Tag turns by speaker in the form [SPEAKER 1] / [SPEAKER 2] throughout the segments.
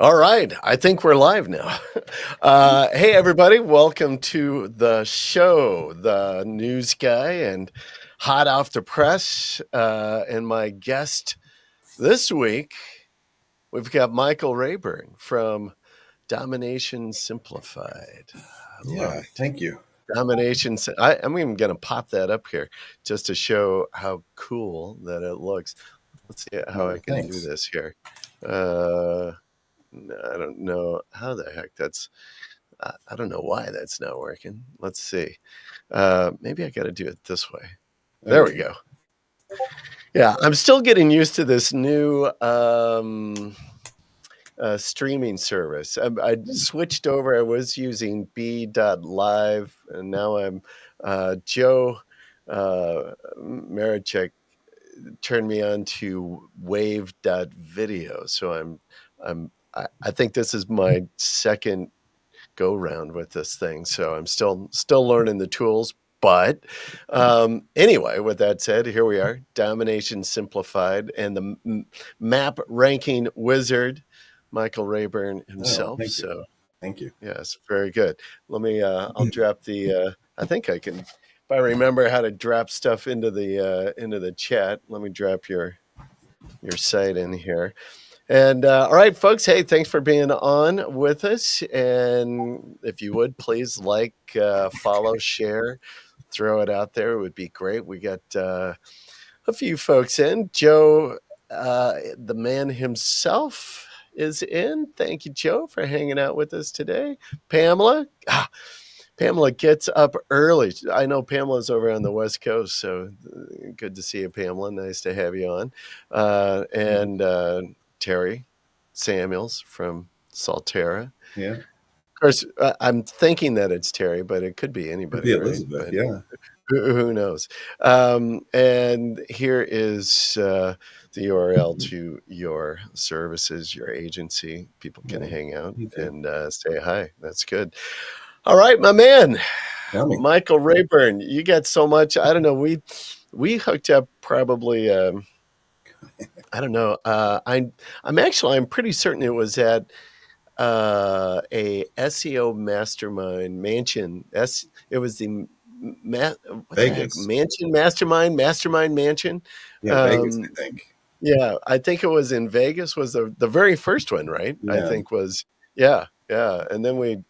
[SPEAKER 1] All right. I think we're live now. Hey, everybody. Welcome to the show, the news guy and hot off the press. And my guest this week, we've got Michael Rayburn from Domination Simplified. I love it.
[SPEAKER 2] Thank you.
[SPEAKER 1] Domination. I'm even going to pop that up here just to show how cool that it looks. Let's see how I can do this here. I don't know how the heck that's, I don't know why that's not working. Let's see. Maybe I got to do it this way. There we go. Yeah, I'm still getting used to this new streaming service. I switched over. I was using B.live, and now I'm Joe Marichek turned me on to wave.video. So I think this is my second go round with this thing. So I'm still learning the tools. But anyway, with that said, here we are, Domination Simplified, and the map ranking wizard, Michael Rayburn himself.
[SPEAKER 2] Thank you.
[SPEAKER 1] Yes, very good. Let me, I'll drop the, I think I can, if I remember how to drop stuff into the chat, let me drop your site in here. And all right, folks, hey, thanks for being on with us. And if you would, please like, follow, share, throw it out there. It would be great. We got a few folks in. Joe, the man himself, is in. Thank you, Joe, for hanging out with us today. Pamela. Pamela gets up early. I know Pamela's over on the West Coast, so good to see you, Pamela. Nice to have you on. And Terry Samuels from Salterra.
[SPEAKER 2] Yeah.
[SPEAKER 1] Of course, I'm thinking that it's Terry, but it could be anybody.
[SPEAKER 2] Could be Elizabeth,
[SPEAKER 1] right?
[SPEAKER 2] yeah.
[SPEAKER 1] Who knows? And here is the URL to your services, your agency. People can hang out and say hi. That's good. All right, my man, Michael Rayburn. You got so much. I don't know. We hooked up probably. I don't know. I'm pretty certain it was at a SEO mastermind mansion. It was the
[SPEAKER 2] Vegas
[SPEAKER 1] mansion mastermind mansion.
[SPEAKER 2] Yeah, Vegas, I think.
[SPEAKER 1] Yeah, I think it was in Vegas. Was the very first one, right?
[SPEAKER 2] Yeah.
[SPEAKER 1] I think was yeah. And then we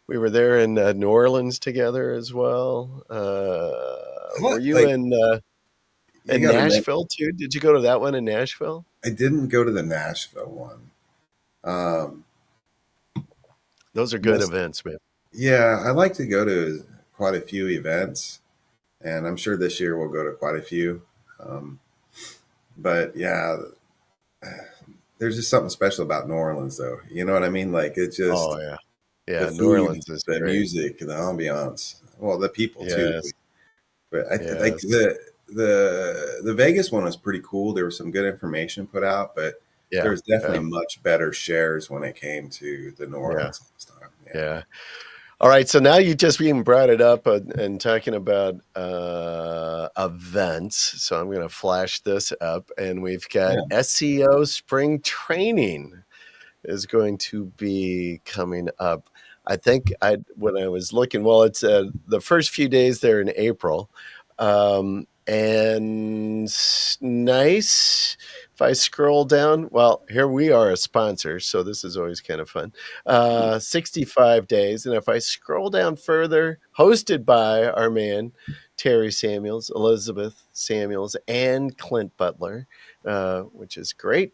[SPEAKER 1] were there in New Orleans together as well. Were you in Nashville too? Did you go to that one in Nashville?
[SPEAKER 2] I didn't go to the Nashville one.
[SPEAKER 1] Those are good events, man.
[SPEAKER 2] Yeah, I like to go to quite a few events, and I'm sure this year we'll go to quite a few. But yeah, there's just something special about New Orleans, though. You know what I mean? Like it's just
[SPEAKER 1] the
[SPEAKER 2] food,
[SPEAKER 1] New Orleans is
[SPEAKER 2] the
[SPEAKER 1] great.
[SPEAKER 2] Music, the ambiance. Well, the people too. But I think the Vegas one was pretty cool. There was some good information put out, but there was definitely much better shares when it came to the New Orleans stuff.
[SPEAKER 1] Yeah. All right. So now you just even brought it up and talking about events. So I'm going to flash this up, and we've got SEO Spring Training is going to be coming up. I think when I was looking, well, it's the first few days there in April. And nice. If I scroll down, well, here we are a sponsor, so this is always kind of fun. 65 days. And if I scroll down further, hosted by our man, Terry Samuels, Elizabeth Samuels, and Clint Butler, which is great.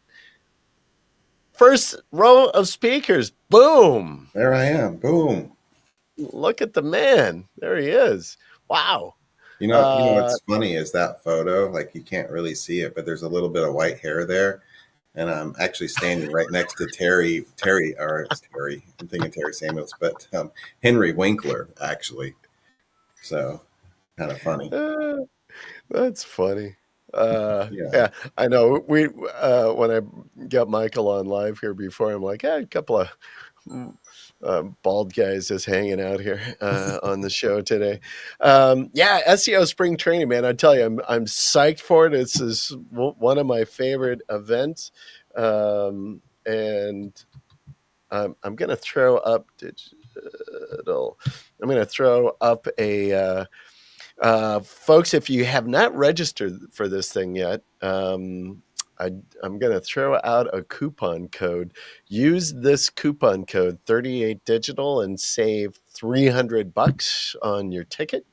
[SPEAKER 1] First row of speakers. Boom.
[SPEAKER 2] There I am. Boom.
[SPEAKER 1] Look at the man. There he is. Wow.
[SPEAKER 2] You know what's funny is that photo, like you can't really see it, but there's a little bit of white hair there. And I'm actually standing right next to Terry, I'm thinking Terry Samuels, but Henry Winkler, actually. So kind of funny.
[SPEAKER 1] That's funny. Yeah, I know. We when I got Michael on live here before, I'm like, a couple of bald guys just hanging out here on the show today. SEO Spring Training, man. I tell you, I'm psyched for it. This is one of my favorite events, and I'm going to throw up digital. I'm going to throw up a folks, if you have not registered for this thing yet, I'm going to throw out a coupon code. Use this coupon code 38 digital and save $300 on your ticket.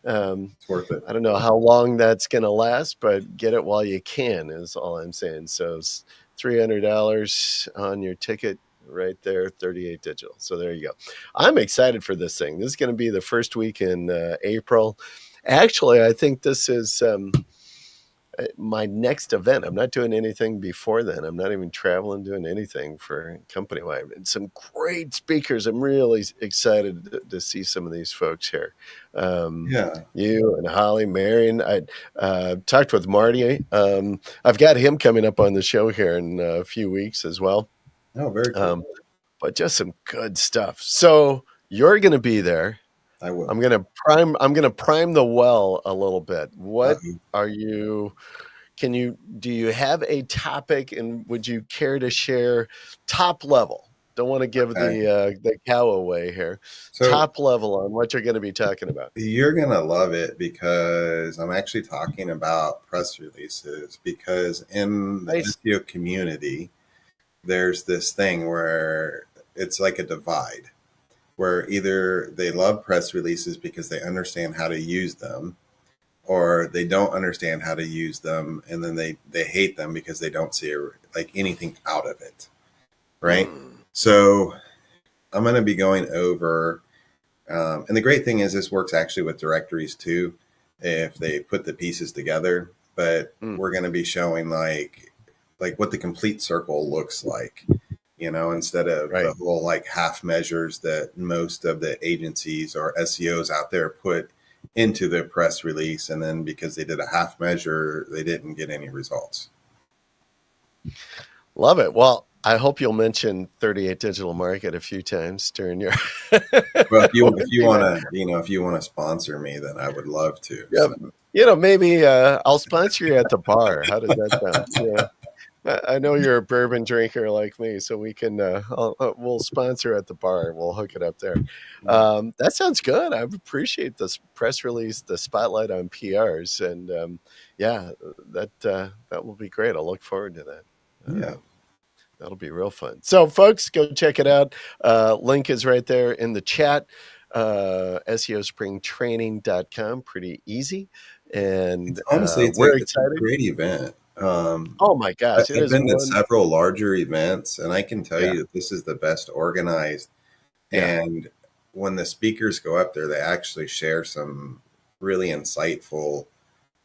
[SPEAKER 2] It's worth it.
[SPEAKER 1] I don't know how long that's going to last, but get it while you can is all I'm saying. So it's $300 on your ticket right there, 38 digital. So there you go. I'm excited for this thing. This is going to be the first week in April. Actually, I think this is my next event. I'm not doing anything before then. I'm not even traveling, doing anything for company-wide. And some great speakers. I'm really excited to see some of these folks here.
[SPEAKER 2] Yeah.
[SPEAKER 1] You and Holly, Marion. I talked with Marty. I've got him coming up on the show here in a few weeks as well.
[SPEAKER 2] Oh, very cool.
[SPEAKER 1] But just some good stuff. So you're going to be there.
[SPEAKER 2] I will.
[SPEAKER 1] I'm gonna prime the well a little bit. What
[SPEAKER 2] Uh-oh.
[SPEAKER 1] are you? Do you have a topic, and would you care to share top level? Don't want to give
[SPEAKER 2] Okay.
[SPEAKER 1] the cow away here.
[SPEAKER 2] So
[SPEAKER 1] Top level on what you're going to be talking about.
[SPEAKER 2] you're going to love it because I'm actually talking about press releases, because in the
[SPEAKER 1] Nice.
[SPEAKER 2] SEO community, there's this thing where it's like a divide, where either they love press releases because they understand how to use them, or they don't understand how to use them, and then they hate them because they don't see like anything out of it, right? So I'm going to be going over, and the great thing is this works actually with directories too, if they put the pieces together. But we're going to be showing like what the complete circle looks like, instead of the whole like half measures that most of the agencies or SEOs out there put into the press release, and then because they did a half measure, they didn't get any results.
[SPEAKER 1] Love it. Well, I hope you'll mention 38 Digital Market a few times during your.
[SPEAKER 2] Well, if you want to, if you want to sponsor me, then I would love to.
[SPEAKER 1] Yeah,
[SPEAKER 2] So.
[SPEAKER 1] maybe I'll sponsor you at the bar. How does that sound? Yeah. I know you're a bourbon drinker like me, so we can we'll sponsor at the bar. We'll hook it up there. That sounds good. I appreciate this press release, the spotlight on PRs, and yeah, that will be great. I'll look forward to that.
[SPEAKER 2] Yeah.
[SPEAKER 1] That'll be real fun. So, folks, go check it out. Link is right there in the chat. SEOspringtraining.com. Pretty easy. And
[SPEAKER 2] honestly, it's
[SPEAKER 1] we're
[SPEAKER 2] excited. It's a great event.
[SPEAKER 1] Oh my gosh,
[SPEAKER 2] I've been to several larger events, and I can tell you that this is the best organized.
[SPEAKER 1] Yeah.
[SPEAKER 2] And when the speakers go up there, they actually share some really insightful,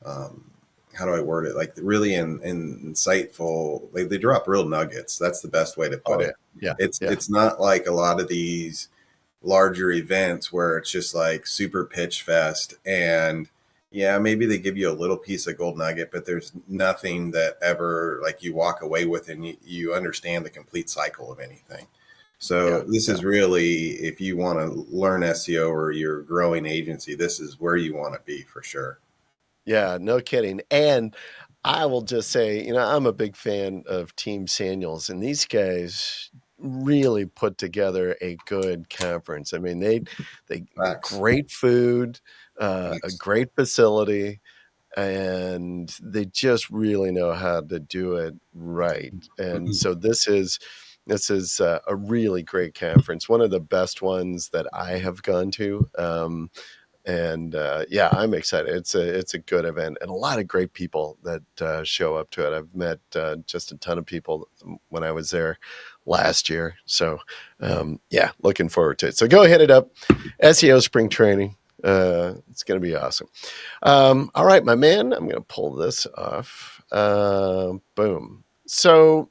[SPEAKER 2] how do I word it? Like really insightful, like they drop real nuggets. That's the best way to put it.
[SPEAKER 1] Yeah.
[SPEAKER 2] It's not like a lot of these larger events where it's just like super pitch fest, and yeah, maybe they give you a little piece of gold nugget, but there's nothing that ever like you walk away with and you understand the complete cycle of anything. So this is really, if you want to learn SEO or you're a growing agency, this is where you want to be for sure.
[SPEAKER 1] Yeah, no kidding. And I will just say, I'm a big fan of Team Samuels, and these guys really put together a good conference. I mean, they great food, a great facility, and they just really know how to do it right. And so this is a really great conference, one of the best ones that I have gone to. And yeah, I'm excited. It's a good event, and a lot of great people that show up to it. I've met just a ton of people when I was there last year. So yeah, looking forward to it. So go hit it up, SEO Spring Training. It's going to be awesome. All right, my man, I'm going to pull this off. Boom. So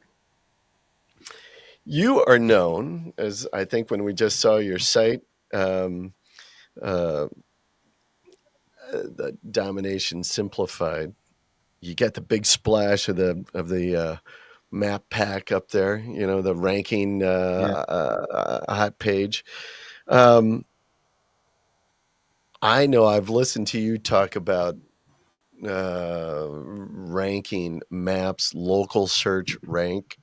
[SPEAKER 1] you are known as, I think when we just saw your site, the Domination Simplified, you get the big splash of the map pack up there, the ranking hot page. I know I've listened to you talk about ranking maps, local search rank.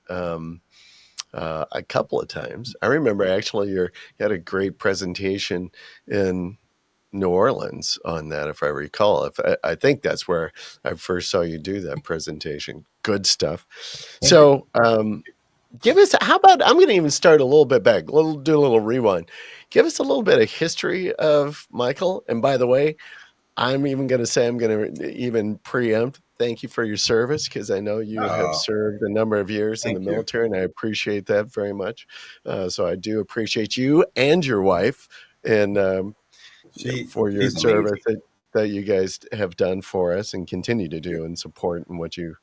[SPEAKER 1] a couple of times. I remember actually you had a great presentation in New Orleans on that, if I recall. I think that's where I first saw you do that presentation. Good stuff.
[SPEAKER 2] Thank you.
[SPEAKER 1] So give us, how about, I'm going to even start a little bit back, do a little rewind. Give us a little bit of history of Michael. And by the way, I'm even going to say, I'm going to even preempt, thank you for your service, because I know you have
[SPEAKER 2] Oh,
[SPEAKER 1] served a number of years in the
[SPEAKER 2] thank you.
[SPEAKER 1] military, and I appreciate that very much. So I do appreciate you and your wife and for your
[SPEAKER 2] She's amazing.
[SPEAKER 1] service that you guys have done for us and continue to do and support in what you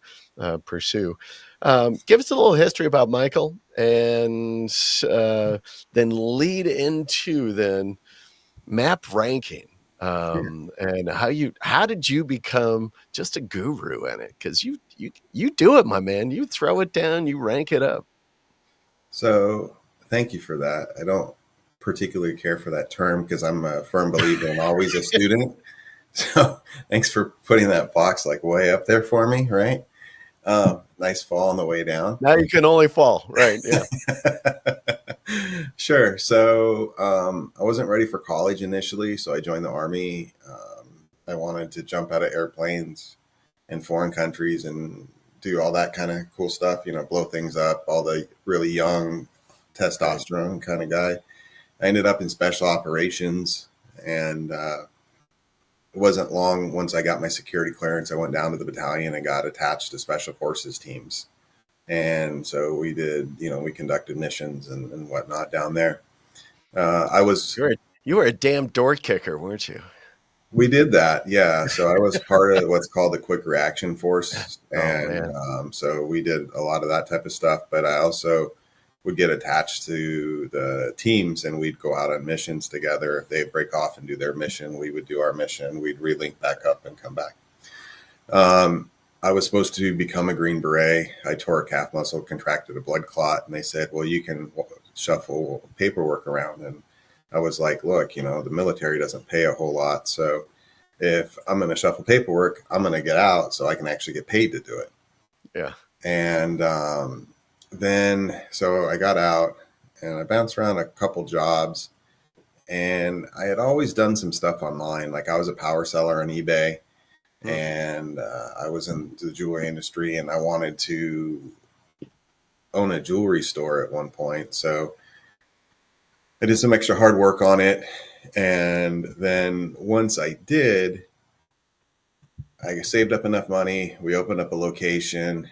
[SPEAKER 1] pursue. Give us a little history about Michael, and then lead into then map ranking,
[SPEAKER 2] Yeah.
[SPEAKER 1] and how did you become just a guru in it? Because you do it, my man. You throw it down, you rank it up.
[SPEAKER 2] So thank you for that. I don't particularly care for that term because I'm a firm believer in always a student. So thanks for putting that box like way up there for me, right? Nice fall on the way down.
[SPEAKER 1] Now you can only fall, right? Yeah.
[SPEAKER 2] Sure. So I wasn't ready for college initially, so I joined the Army. I wanted to jump out of airplanes in foreign countries and do all that kind of cool stuff, blow things up, all the really young testosterone kind of guy. I ended up in special operations, and it wasn't long once I got my security clearance. I went down to the battalion and got attached to special forces teams. And so we did, we conducted missions and whatnot down there. I was,
[SPEAKER 1] You were a damn door kicker, weren't you?
[SPEAKER 2] we did that. Yeah. So I was part of what's called the quick reaction force.
[SPEAKER 1] Oh
[SPEAKER 2] And
[SPEAKER 1] man.
[SPEAKER 2] so we did a lot of that type of stuff, but I also would get attached to the teams and we'd go out on missions together. If they'd break off and do their mission, we would do our mission. We'd relink back up and come back. I was supposed to become a Green Beret. I tore a calf muscle, contracted a blood clot, and they said, well, you can shuffle paperwork around. And I was like, look, the military doesn't pay a whole lot. So if I'm going to shuffle paperwork, I'm going to get out so I can actually get paid to do it.
[SPEAKER 1] Yeah.
[SPEAKER 2] And so I got out and I bounced around a couple jobs. And I had always done some stuff online. Like I was a power seller on eBay. And I was in the jewelry industry and I wanted to own a jewelry store at one point. So I did some extra hard work on it. And then once I did, I saved up enough money. We opened up a location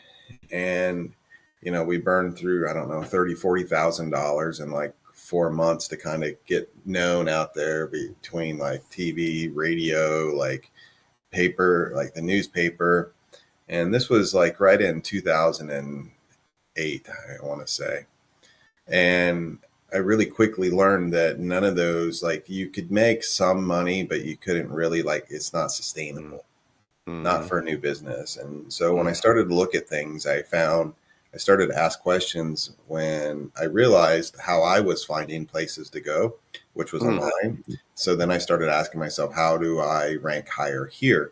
[SPEAKER 2] and, we burned through, I don't know, $30,000-$40,000 in like 4 months to kind of get known out there between like TV, radio, like paper, like the newspaper. And this was like right in 2008, I want to say. And I really quickly learned that none of those, like you could make some money, but you couldn't really, like, it's not sustainable, not for a new business. And so when I started to look at things, I started to ask questions when I realized how I was finding places to go, which was online. So then I started asking myself, how do I rank higher here?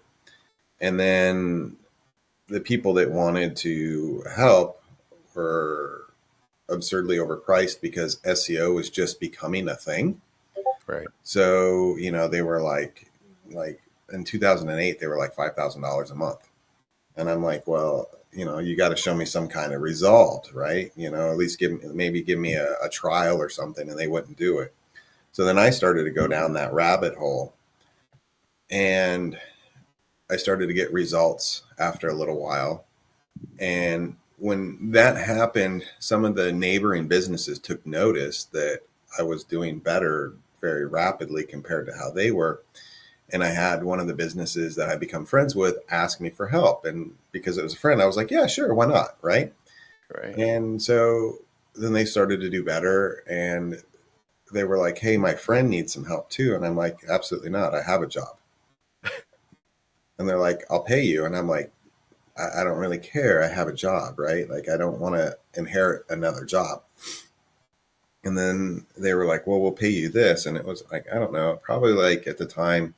[SPEAKER 2] And then the people that wanted to help were absurdly overpriced because SEO was just becoming a thing.
[SPEAKER 1] Right.
[SPEAKER 2] So, they were like in 2008, they were like $5,000 a month. And I'm like, well, you got to show me some kind of result, right? At least give me a trial or something. And they wouldn't do it. So then I started to go down that rabbit hole and I started to get results after a little while. And when that happened, some of the neighboring businesses took notice that I was doing better very rapidly compared to how they were. And I had one of the businesses that I become friends with ask me for help. And because it was a friend, I was like, yeah, sure, why not? Right. And so then they started to do better. And they were like, hey, my friend needs some help too. And I'm like, absolutely not. I have a job. And they're like, I'll pay you. And I'm like, I don't really care. I have a job, right? Like, I don't want to inherit another job. And then they were like, well, we'll pay you this. And it was like, I don't know, probably like at the time,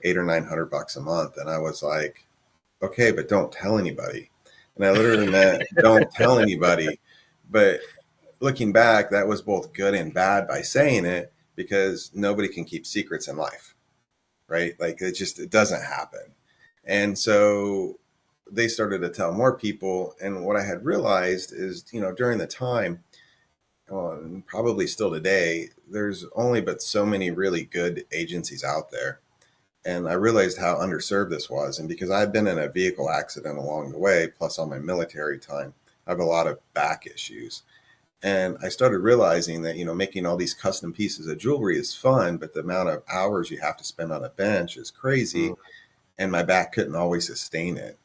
[SPEAKER 2] $800 or $900 a month. And I was like, okay, but don't tell anybody. And I literally meant don't tell anybody. But looking back, that was both good and bad by saying it, because nobody can keep secrets in life, right? Like it doesn't happen. And so they started to tell more people. And what I had realized is, during the time, and probably still today, there's only but so many really good agencies out there. And I realized how underserved this was. And because I've been in a vehicle accident along the way, plus all my military time, I have a lot of back issues. And I started realizing that, making all these custom pieces of jewelry is fun, but the amount of hours you have to spend on a bench is crazy. And my back couldn't always sustain it.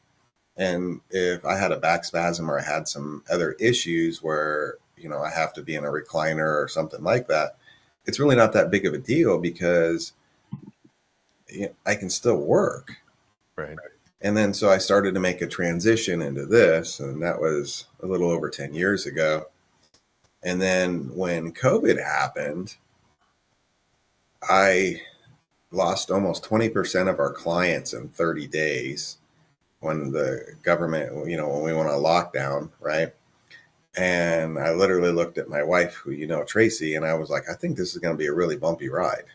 [SPEAKER 2] And if I had a back spasm or I had some other issues where, I have to be in a recliner or something like that, it's really not that big of a deal, because I can still work.
[SPEAKER 1] Right.
[SPEAKER 2] And then so I started to make a transition into this, and that was a little over 10 years ago. And then when COVID happened, I lost almost 20% of our clients in 30 days when the government, when we went on lockdown, right? And I literally looked at my wife, who, Tracy, and I was like, I think this is going to be a really bumpy ride.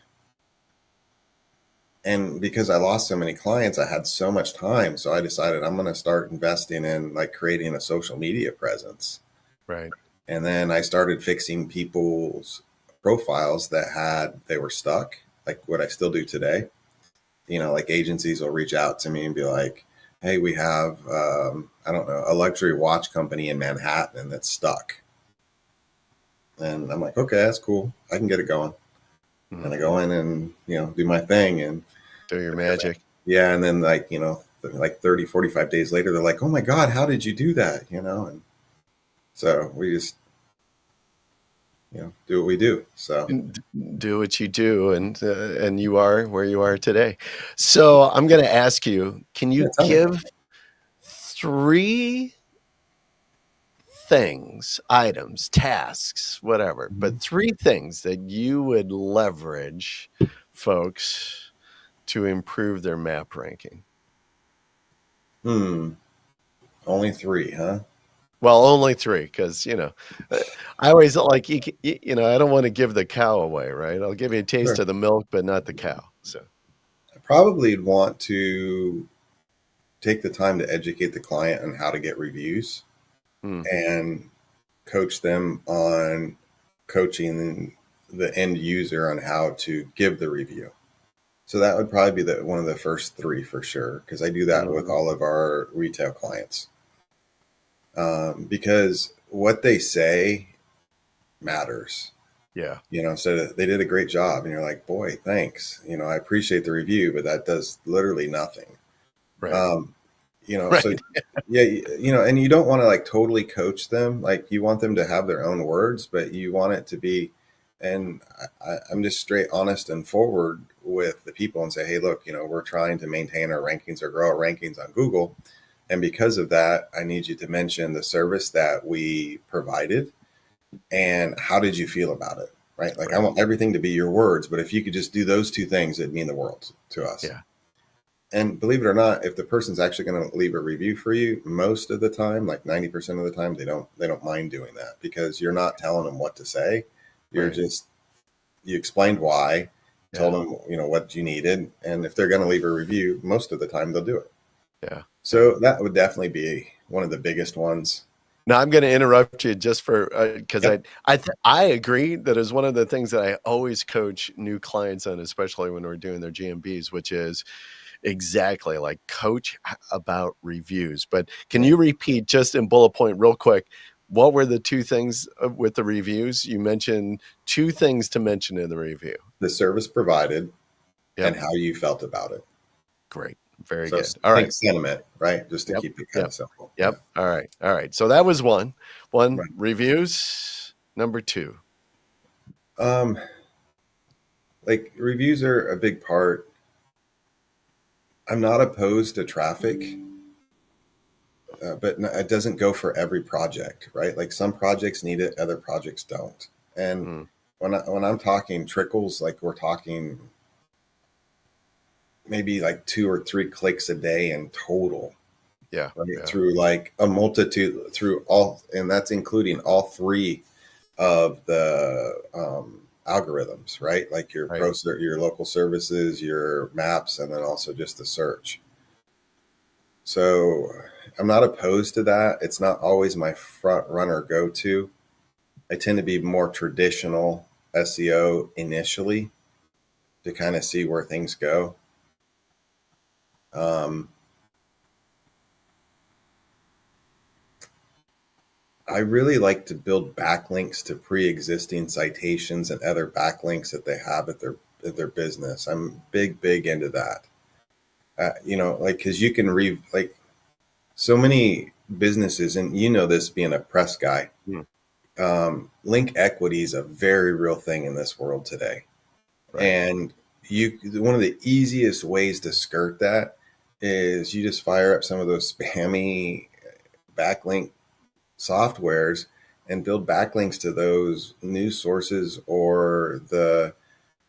[SPEAKER 2] And because I lost so many clients, I had so much time. So I decided I'm going to start investing in like creating a social media presence.
[SPEAKER 1] Right.
[SPEAKER 2] And then I started fixing people's profiles they were stuck, like what I still do today. Like agencies will reach out to me and be like, hey, we have, I don't know, a luxury watch company in Manhattan that's stuck. And I'm like, okay, that's cool. I can get it going. Mm-hmm. And I go in and, do my thing and
[SPEAKER 1] do your magic.
[SPEAKER 2] Yeah. And then like 30, 45 days later, they're like, oh my God, how did you do that? And so we just, do what we do. So
[SPEAKER 1] do what you do. And you are where you are today. So I'm going to ask you, can you give 3 things, items, tasks, whatever, but 3 things that you would leverage folks to improve their map ranking?
[SPEAKER 2] Only 3, huh?
[SPEAKER 1] Well, only 3, because, I always like, I don't want to give the cow away, right? I'll give you a taste of the milk, but not the cow. So
[SPEAKER 2] I probably want to take the time to educate the client on how to get reviews and coach them on coaching the end user on how to give the review. So that would probably be one of the first 3 for sure, because I do that with all of our retail clients. Because what they say matters.
[SPEAKER 1] Yeah.
[SPEAKER 2] So they did a great job and you're like, boy, thanks. I appreciate the review, but that does literally nothing.
[SPEAKER 1] Right.
[SPEAKER 2] Right. So yeah, and you don't want to like totally coach them. Like you want them to have their own words, but you want it to be, and I'm just straight honest and forward with the people and say, hey, look, we're trying to maintain our rankings or grow our rankings on Google. And because of that, I need you to mention the service that we provided and how did you feel about it, right? Like I want everything to be your words, but if you could just do those 2 things, it'd mean the world to us.
[SPEAKER 1] Yeah.
[SPEAKER 2] And believe it or not, if the person's actually going to leave a review for you, most of the time, like 90% of the time, they don't mind doing that, because you're not telling them what to say. You're just, you explained why, told them, what you needed. And if they're going to leave a review, most of the time they'll do it.
[SPEAKER 1] Yeah.
[SPEAKER 2] So that would definitely be one of the biggest ones.
[SPEAKER 1] Now I'm going to interrupt you just for, because I agree that is one of the things that I always coach new clients on, especially when we're doing their GMBs, which is exactly like coach about reviews. But can you repeat just in bullet point real quick, what were the 2 things with the reviews? You mentioned 2 things to mention in the review.
[SPEAKER 2] The service provided and how you felt about it.
[SPEAKER 1] Great. Very good. All right.
[SPEAKER 2] Sentiment, right? Just to keep it kind of simple.
[SPEAKER 1] Yep. Yeah. All right. So that was one. Reviews. Number 2.
[SPEAKER 2] Like reviews are a big part. I'm not opposed to traffic, but it doesn't go for every project, right? Like some projects need it, other projects don't. And when I'm talking trickles, like we're talking maybe like 2 or 3 clicks a day in total.
[SPEAKER 1] Yeah.
[SPEAKER 2] Right? Yeah. Through like a multitude, through all, and that's including all 3 of the algorithms, right? Like your
[SPEAKER 1] Right.
[SPEAKER 2] your local services, your maps, and then also just the search. So I'm not opposed to that. It's not always my front runner go to. I tend to be more traditional SEO initially to kind of see where things go. Um, I really like to build backlinks to pre-existing citations and other backlinks that they have at their business. I'm big into that. Like because you can read like so many businesses, and you know this being a press guy.
[SPEAKER 1] Mm.
[SPEAKER 2] Link equity is a very real thing in this world today,
[SPEAKER 1] Right.
[SPEAKER 2] and one of the easiest ways to skirt that is you just fire up some of those spammy backlink softwares and build backlinks to those news sources or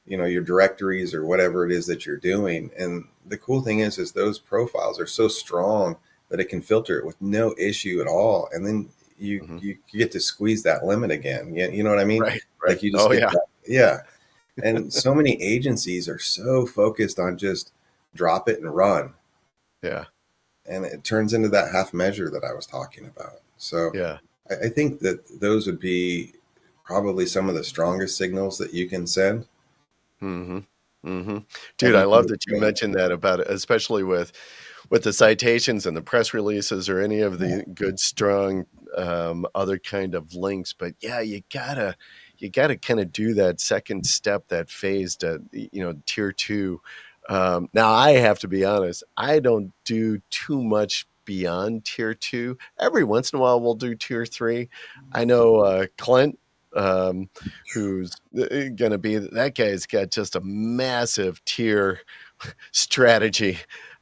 [SPEAKER 2] your directories or whatever it is that you're doing. And the cool thing is those profiles are so strong that it can filter it with no issue at all. And then you
[SPEAKER 1] Hmm.
[SPEAKER 2] you, you get to squeeze that limit again. You know what I mean?
[SPEAKER 1] Right. Right.
[SPEAKER 2] Like you just
[SPEAKER 1] Oh
[SPEAKER 2] get
[SPEAKER 1] yeah.
[SPEAKER 2] that. Yeah. And so many agencies are so focused on just drop it and run.
[SPEAKER 1] Yeah.
[SPEAKER 2] And it turns into that half measure that I was talking about. So
[SPEAKER 1] Yeah.
[SPEAKER 2] I think that those would be probably some of the strongest signals that you can send.
[SPEAKER 1] Hmm. Hmm.
[SPEAKER 2] Have
[SPEAKER 1] Dude, I
[SPEAKER 2] you
[SPEAKER 1] love that you mentioned that about it, especially with the citations and the press releases or any of
[SPEAKER 2] yeah,
[SPEAKER 1] the good, strong, other kind of links. But yeah, you gotta kind of do that second step, that phase to, tier two. Now I have to be honest, I don't do too much beyond tier two. Every once in a while we'll do tier three. I know Clint, who's gonna be, that guy's got just a massive tier strategy.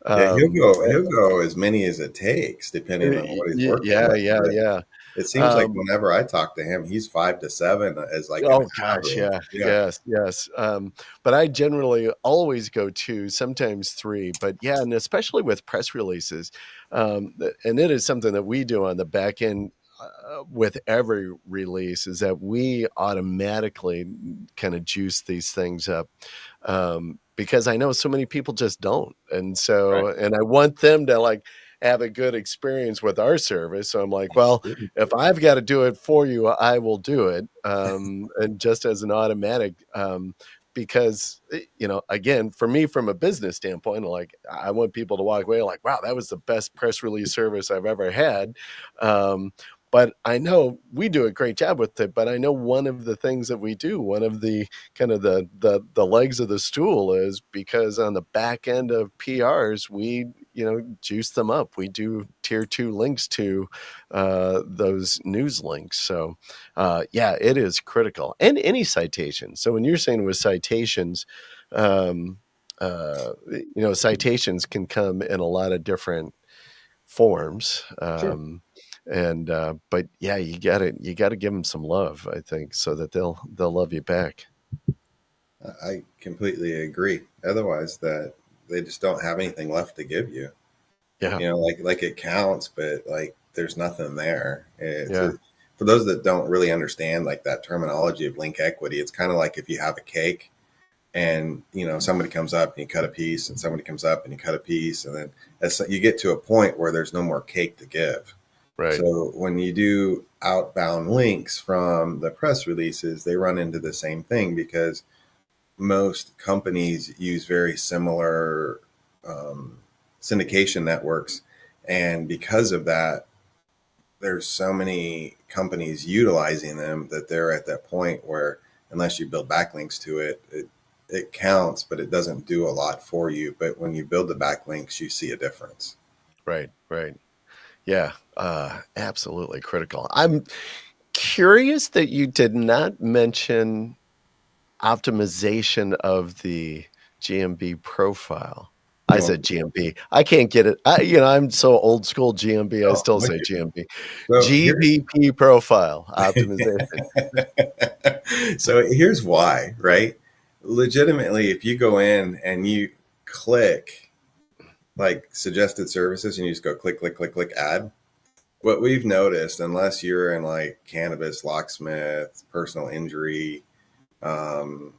[SPEAKER 2] yeah, he'll
[SPEAKER 1] Um,
[SPEAKER 2] go he'll go as many as it takes depending on what he's working
[SPEAKER 1] yeah,
[SPEAKER 2] with.
[SPEAKER 1] yeah,
[SPEAKER 2] But
[SPEAKER 1] yeah.
[SPEAKER 2] it seems like
[SPEAKER 1] Um,
[SPEAKER 2] whenever I talk to him, he's 5 to 7 as like an
[SPEAKER 1] oh gosh,
[SPEAKER 2] average.
[SPEAKER 1] yeah,
[SPEAKER 2] Yeah,
[SPEAKER 1] yes, yes. But I generally always go 2, sometimes 3. But yeah, and especially with press releases, and it is something that we do on the back end with every release, is that we automatically kind of juice these things up, because I know so many people just don't,
[SPEAKER 2] right.
[SPEAKER 1] and I want them to like have a good experience with our service. So I'm like, well, if I've got to do it for you, I will do it, and just as an automatic. Because again, for me, from a business standpoint, like I want people to walk away like, wow, that was the best press release service I've ever had. Um, but I know we do a great job with it. But I know one of the things that we do, one of the kind of the legs of the stool, is because on the back end of PRs, we juice them up. We do tier two links to those news links. So yeah, it is critical. And any citation. So when you're saying with citations, um, citations can come in a lot of different forms.
[SPEAKER 2] Sure.
[SPEAKER 1] And but yeah, you gotta give them some love, I think, so that they'll love you back.
[SPEAKER 2] I completely agree. Otherwise, that they just don't have anything left to give you.
[SPEAKER 1] Yeah,
[SPEAKER 2] Like it counts, but like there's nothing there.
[SPEAKER 1] yeah,
[SPEAKER 2] For those that don't really understand like that terminology of link equity, it's kind of like if you have a cake and somebody comes up and you cut a piece, and somebody comes up and you cut a piece, and then as you get to a point where there's no more cake to give.
[SPEAKER 1] right,
[SPEAKER 2] So when you do outbound links from the press releases, they run into the same thing because most companies use very similar um, syndication networks. And because of that, there's so many companies utilizing them that they're at that point where unless you build backlinks to it counts, but it doesn't do a lot for you. But when you build the backlinks, you see a difference.
[SPEAKER 1] right, right. Yeah, absolutely critical. I'm curious that you did not mention optimization of the GMB profile. I
[SPEAKER 2] You want
[SPEAKER 1] said GMB. I can't get it. I'm so old school GMB. I
[SPEAKER 2] oh,
[SPEAKER 1] still
[SPEAKER 2] look
[SPEAKER 1] say
[SPEAKER 2] at-
[SPEAKER 1] GMB.
[SPEAKER 2] so here's
[SPEAKER 1] GBP profile optimization.
[SPEAKER 2] so here's why, right? Legitimately, if you go in and you click like suggested services and you just go click, click, click, click, add, What we've noticed, unless you're in like cannabis, locksmith, personal injury, um,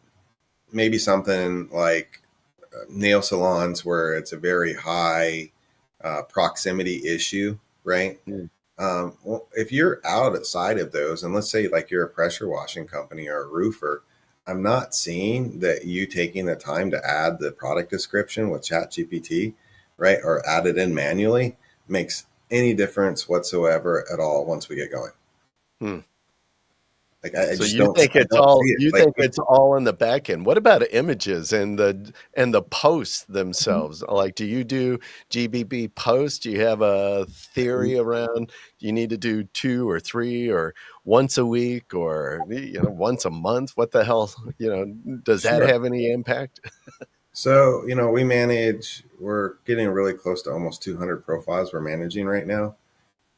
[SPEAKER 2] maybe something like nail salons where it's a very high proximity issue, right?
[SPEAKER 1] Mm.
[SPEAKER 2] Well, if you're outside of those, and let's say like you're a pressure washing company or a roofer, I'm not seeing that you taking the time to add the product description with ChatGPT, right, or add it in manually makes any difference whatsoever at all once we get going.
[SPEAKER 1] Hmm.
[SPEAKER 2] Like I
[SPEAKER 1] So
[SPEAKER 2] just
[SPEAKER 1] you
[SPEAKER 2] don't,
[SPEAKER 1] think
[SPEAKER 2] I
[SPEAKER 1] it's
[SPEAKER 2] don't see
[SPEAKER 1] all
[SPEAKER 2] it.
[SPEAKER 1] you
[SPEAKER 2] Like
[SPEAKER 1] think it's all in the back end. What about images and the posts themselves? Like, do you do GBB posts? Do you have a theory around you need to do 2 or 3 or once a week or, once a month? What the hell, does that
[SPEAKER 2] sure.
[SPEAKER 1] have any impact?
[SPEAKER 2] So, we're getting really close to almost 200 profiles we're managing right now.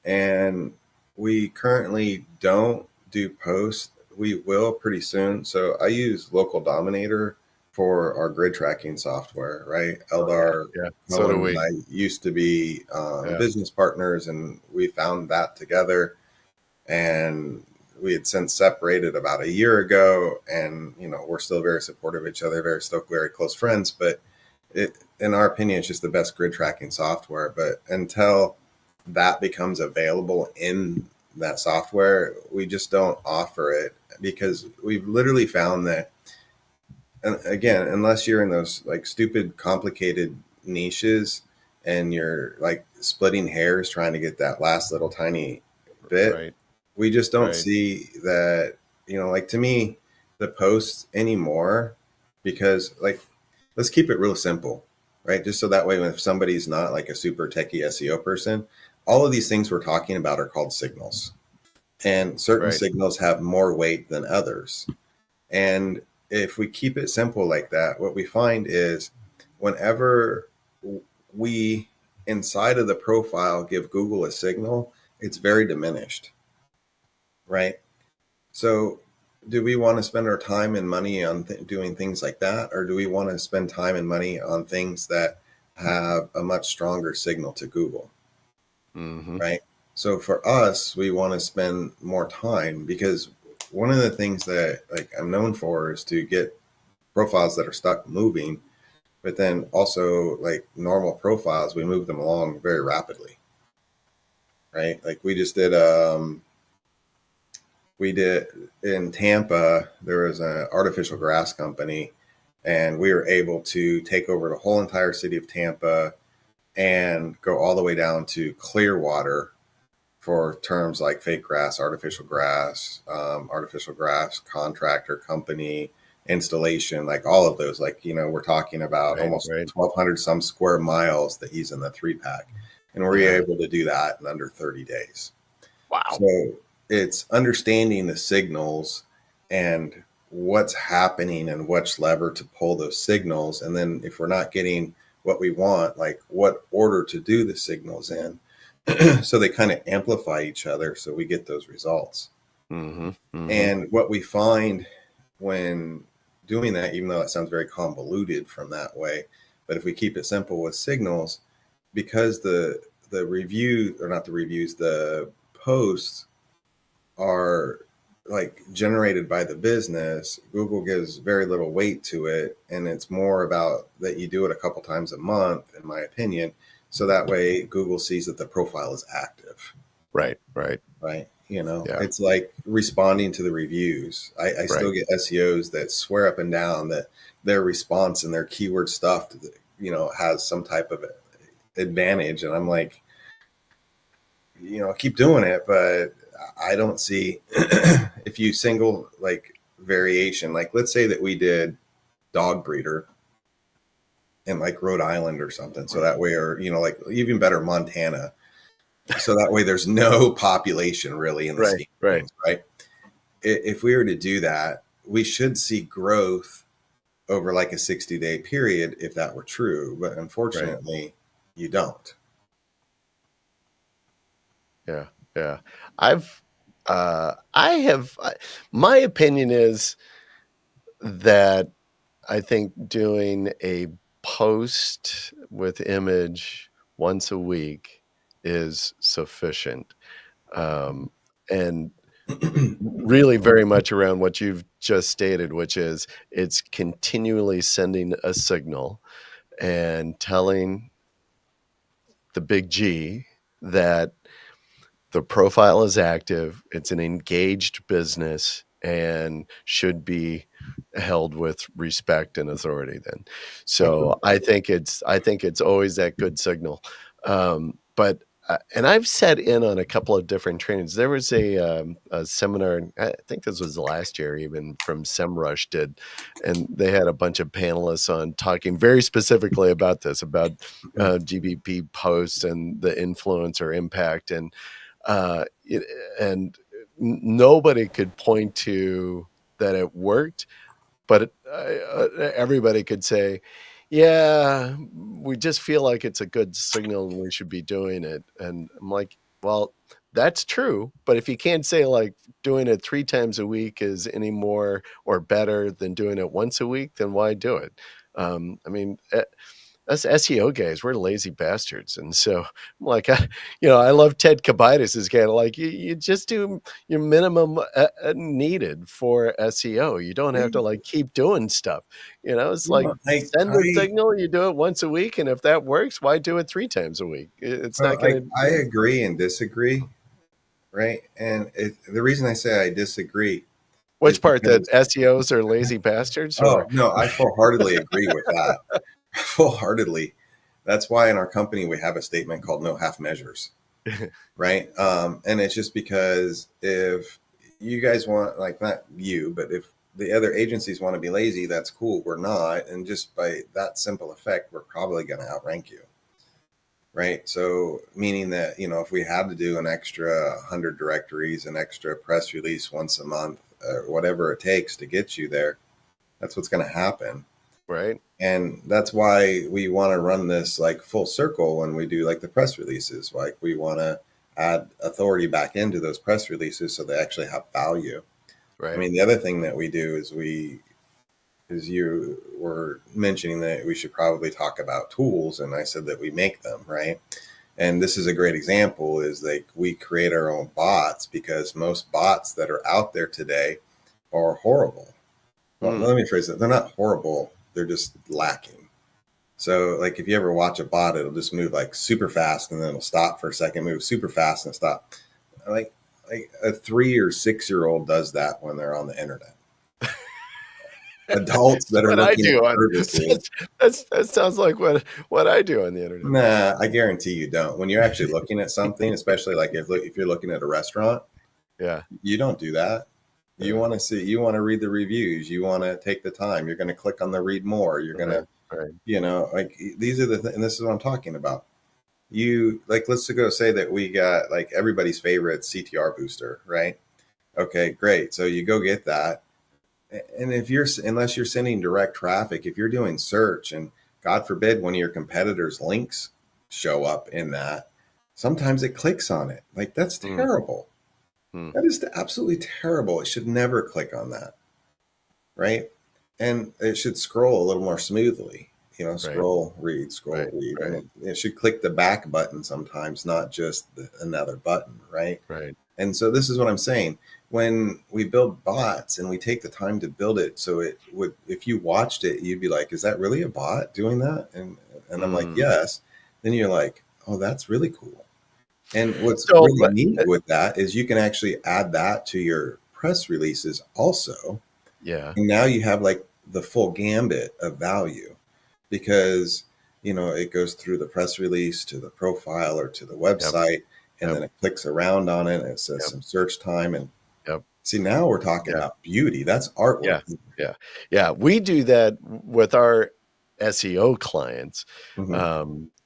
[SPEAKER 2] And we currently don't do posts. We will pretty soon. So I use Local Dominator for our grid tracking software, right?
[SPEAKER 1] Oh, yeah,
[SPEAKER 2] Eldar
[SPEAKER 1] yeah. So do
[SPEAKER 2] Cohen and
[SPEAKER 1] we.
[SPEAKER 2] I used to be
[SPEAKER 1] Yeah,
[SPEAKER 2] business partners, and we found that together. And we had since separated about a year ago, and we're still very supportive of each other, very close friends. But in our opinion, it's just the best grid tracking software. But until that becomes available in that software, we just don't offer it because we've literally found that, and again, unless you're in those like stupid, complicated niches and you're like splitting hairs trying to get that last little tiny bit,
[SPEAKER 1] right,
[SPEAKER 2] we just don't
[SPEAKER 1] right.
[SPEAKER 2] see that, like to me, the posts anymore, because like, let's keep it real simple, right? Just so that way, if somebody's not like a super techie SEO person, all of these things we're talking about are called signals. And certain
[SPEAKER 1] Right.
[SPEAKER 2] signals have more weight than others. And if we keep it simple like that, what we find is whenever we inside of the profile give Google a signal, it's very diminished, right? So, do we want to spend our time and money on doing things like that? Or do we want to spend time and money on things that have a much stronger signal to Google,
[SPEAKER 1] Mhm.
[SPEAKER 2] right? So, for us, we want to spend more time because one of the things that like I'm known for is to get profiles that are stuck moving, but then also like normal profiles, we move them along very rapidly, right? Like we did in Tampa, there was an artificial grass company, and we were able to take over the whole entire city of Tampa and go all the way down to Clearwater for terms like fake grass, artificial grass contractor company, installation, like all of those. Like, we're talking about
[SPEAKER 1] Right,
[SPEAKER 2] almost
[SPEAKER 1] right.
[SPEAKER 2] 1,200 some square miles that he's in the 3-pack. And we're
[SPEAKER 1] Yeah.
[SPEAKER 2] able to do that in under 30 days.
[SPEAKER 1] Wow.
[SPEAKER 2] So it's understanding the signals and what's happening and which lever to pull those signals. And then if we're not getting what we want, like what order to do the signals in. So they kind of amplify each other so we get those results.
[SPEAKER 1] Mhm, mhm.
[SPEAKER 2] And what we find when doing that, even though that sounds very convoluted from that way, but if we keep it simple with signals, because the review, or not the reviews, the posts are like generated by the business, Google gives very little weight to it. And it's more about that you do it a couple times a month, in my opinion. So that way Google sees that the profile is active,
[SPEAKER 1] Right, right.
[SPEAKER 2] right?
[SPEAKER 1] Yeah,
[SPEAKER 2] It's like responding to the reviews. I still
[SPEAKER 1] right.
[SPEAKER 2] get SEOs that swear up and down that their response and their keyword stuff, has some type of advantage. And I'm like, keep doing it, but I don't see if you single like variation, like let's say that we did dog breeder in like Rhode Island or something. So that way, or, like even better, Montana. So that way there's no population really in the
[SPEAKER 1] Right,
[SPEAKER 2] scheme of
[SPEAKER 1] right.
[SPEAKER 2] things, right? If we were to do that, we should see growth over like a 60-day period if that were true. But
[SPEAKER 1] Right.
[SPEAKER 2] unfortunately, you don't.
[SPEAKER 1] Yeah, yeah. I've I have my opinion is that I think doing a post with image once a week is sufficient. And really very much around what you've just stated, which is it's continually sending a signal and telling the big G that the profile is active, it's an engaged business, and should be held with respect and authority then. So I think it's always that good signal. But and I've sat in on a couple of different trainings. There was a seminar, I think this was last year even, from SEMrush did, and they had a bunch of panelists on talking very specifically about this, about GBP posts and the influencer impact. And and nobody could point to that it worked, but everybody could say, yeah, we just feel like it's a good signal and we should be doing it. And I'm like, well, that's true. But if you can't say like doing it 3 times a week is any more or better than doing it once a week, then why do it? I mean, us SEO guys, we're lazy bastards. And so I'm like, I love Ted Kabitis is kind of like, you just do your minimum needed for SEO. You don't have to like keep doing stuff. It's like send the signal, you do it once a week. And if that works, why do it 3 times a week? It's not going to.
[SPEAKER 2] I agree and disagree. Right. And the reason I say I disagree.
[SPEAKER 1] Which part, that SEOs are lazy bastards?
[SPEAKER 2] Oh, no, I full-heartedly agree with that. Full-heartedly. That's why in our company we have a statement called no half measures. Right. And it's just because if you guys want, like, not you, but if the other agencies want to be lazy, that's cool. We're not. And just by that simple effect, we're probably going to outrank you. Right. So meaning that, if we had to do an extra 100 directories, an extra press release once a month, whatever it takes to get you there, that's what's going to happen.
[SPEAKER 1] Right.
[SPEAKER 2] And that's why we want to run this like full circle when we do like the press releases. Like we want to add authority back into those press releases so they actually have value.
[SPEAKER 1] Right.
[SPEAKER 2] I mean, the other thing that we do is you were mentioning that we should probably talk about tools, and I said that we make them, right? And this is a great example, is like we create our own bots, because most bots that are out there today are horrible. Well, let me phrase it. They're not horrible. They're just lacking. So like if you ever watch a bot, it'll just move like super fast and then it'll stop for a second, move super fast and stop. Like a 3 or 6 year old does that when they're on the internet. Adults that are looking at services.
[SPEAKER 1] That sounds like what I do on the internet.
[SPEAKER 2] Nah, I guarantee you don't. When you're actually looking at something, especially like if you're looking at a restaurant, you don't do that. You want to read the reviews. You want to take the time. You're going to click on the read more. You're going to, like these are and this is what I'm talking about. Let's go say that we got like everybody's favorite CTR booster, right? Okay, great. So you go get that. And unless you're sending direct traffic, if you're doing search and God forbid one of your competitors' links show up in that, sometimes it clicks on it. Like that's terrible. That is absolutely terrible. It should never click on that. Right. And it should scroll a little more smoothly, scroll, read, read. Right. And it should click the back button sometimes, not just another button. Right.
[SPEAKER 1] Right.
[SPEAKER 2] And so this is what I'm saying. When we build bots and we take the time to build it, so it would, if you watched it, you'd be like, is that really a bot doing that? And I'm like, yes. Then you're like, oh, that's really cool. And what's really neat with that is you can actually add that to your press releases also.
[SPEAKER 1] Yeah.
[SPEAKER 2] And now you have like the full gambit of value, because, it goes through the press release to the profile or to the website, and then it clicks around on it and it says some search time. And see, now we're talking about beauty. That's artwork.
[SPEAKER 1] Yeah. We do that with our SEO clients.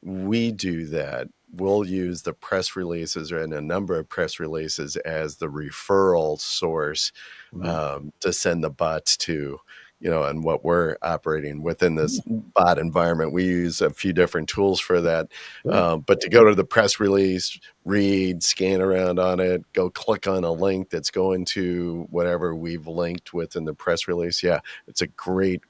[SPEAKER 1] We do that. We'll use the press releases and a number of press releases as the referral source to send the bots to, and what we're operating within this bot environment. We use a few different tools for that. But to go to the press release, read, scan around on it, go click on a link that's going to whatever we've linked within the press release. Yeah, it's a great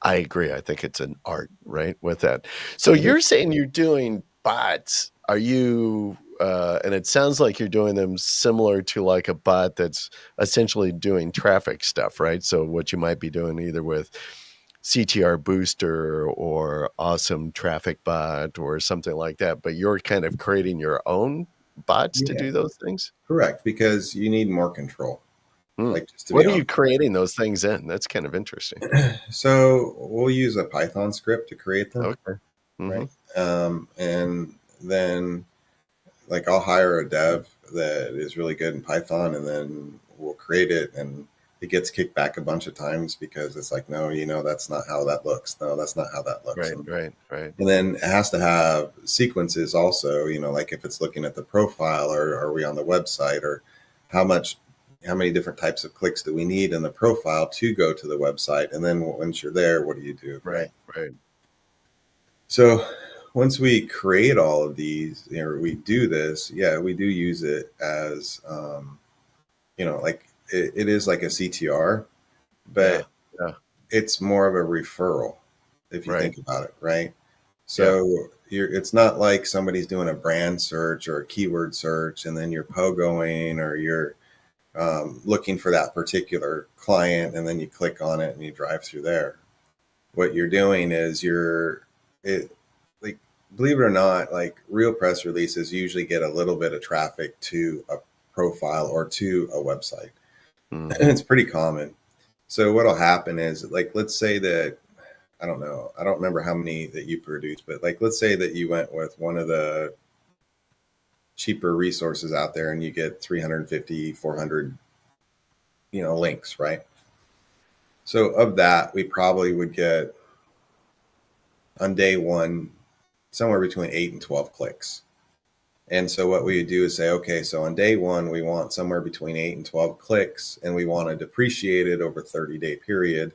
[SPEAKER 1] I agree. I think it's an art, right, with that. So you're saying you're doing bots. Are you, and it sounds like you're doing them similar to like a bot that's essentially doing traffic stuff, right? So what you might be doing either with CTR Booster or Awesome Traffic Bot or something like that, but you're kind of creating your own bots to
[SPEAKER 2] Yeah,
[SPEAKER 1] do those things?
[SPEAKER 2] correct, because you need more control.
[SPEAKER 1] Hmm.
[SPEAKER 2] Like, just to
[SPEAKER 1] What
[SPEAKER 2] be
[SPEAKER 1] are you
[SPEAKER 2] honest.
[SPEAKER 1] creating those things in? That's kind of interesting.
[SPEAKER 2] So we'll use a Python script to create them,
[SPEAKER 1] Okay. Hmm.
[SPEAKER 2] right? And then like I'll hire a dev that is really good in Python, and then we'll create it, and it gets kicked back a bunch of times because it's like, no, that's not how that looks. No, that's not how that looks.
[SPEAKER 1] Right, right, right.
[SPEAKER 2] And then it has to have sequences also, like if it's looking at the profile, or are we on the website, or how much, how many different types of clicks do we need in the profile to go to the website? And then once you're there, what do you do?
[SPEAKER 1] Right, right.
[SPEAKER 2] So once we create all of these, we do this, yeah, we do use it as, like it is like a CTR,
[SPEAKER 1] Yeah,
[SPEAKER 2] but
[SPEAKER 1] yeah,
[SPEAKER 2] it's more of a referral if you
[SPEAKER 1] right.
[SPEAKER 2] think about it, right?
[SPEAKER 1] Yeah,
[SPEAKER 2] So it's not like somebody's doing a brand search or a keyword search, and then you're pogoing, or you're looking for that particular client, and then you click on it and you drive through there. What you're doing is it, like, believe it or not, like real press releases usually get a little bit of traffic to a profile or to a website. And
[SPEAKER 1] hmm,
[SPEAKER 2] it's pretty common. So what'll happen is, like, let's say that, I don't know, I don't remember how many that you produce, but like, let's say that you went with one of the cheaper resources out there and you get 350, 400, links, right? So of that, we probably would get on day one somewhere between 8 and 12 clicks. And so what we would do is say, okay, so on day one, we want somewhere between 8 and 12 clicks, and we want to depreciate it over a 30-day period.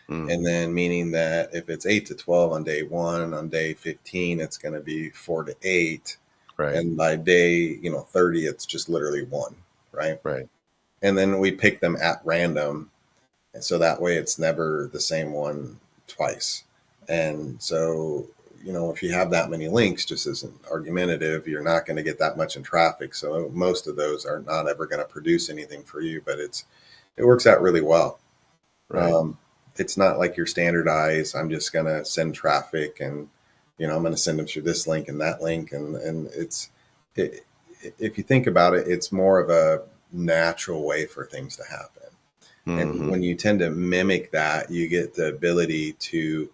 [SPEAKER 1] hmm,
[SPEAKER 2] And then, meaning that if it's 8 to 12 on day one, on day 15, it's going to be 4 to 8.
[SPEAKER 1] right,
[SPEAKER 2] And by day, 30, it's just literally one, right?
[SPEAKER 1] right.
[SPEAKER 2] And then we pick them at random. And so that way it's never the same one twice. And so, if you have that many links, just as an argumentative, you're not going to get that much in traffic. So most of those are not ever going to produce anything for you, but it works out really well.
[SPEAKER 1] Right.
[SPEAKER 2] Um, it's not like you're standardized. I'm just going to send traffic, and, I'm going to send them through this link and that link. And it, if you think about it, it's more of a natural way for things to happen. And
[SPEAKER 1] Hmm.
[SPEAKER 2] when you tend to mimic that, you get the ability to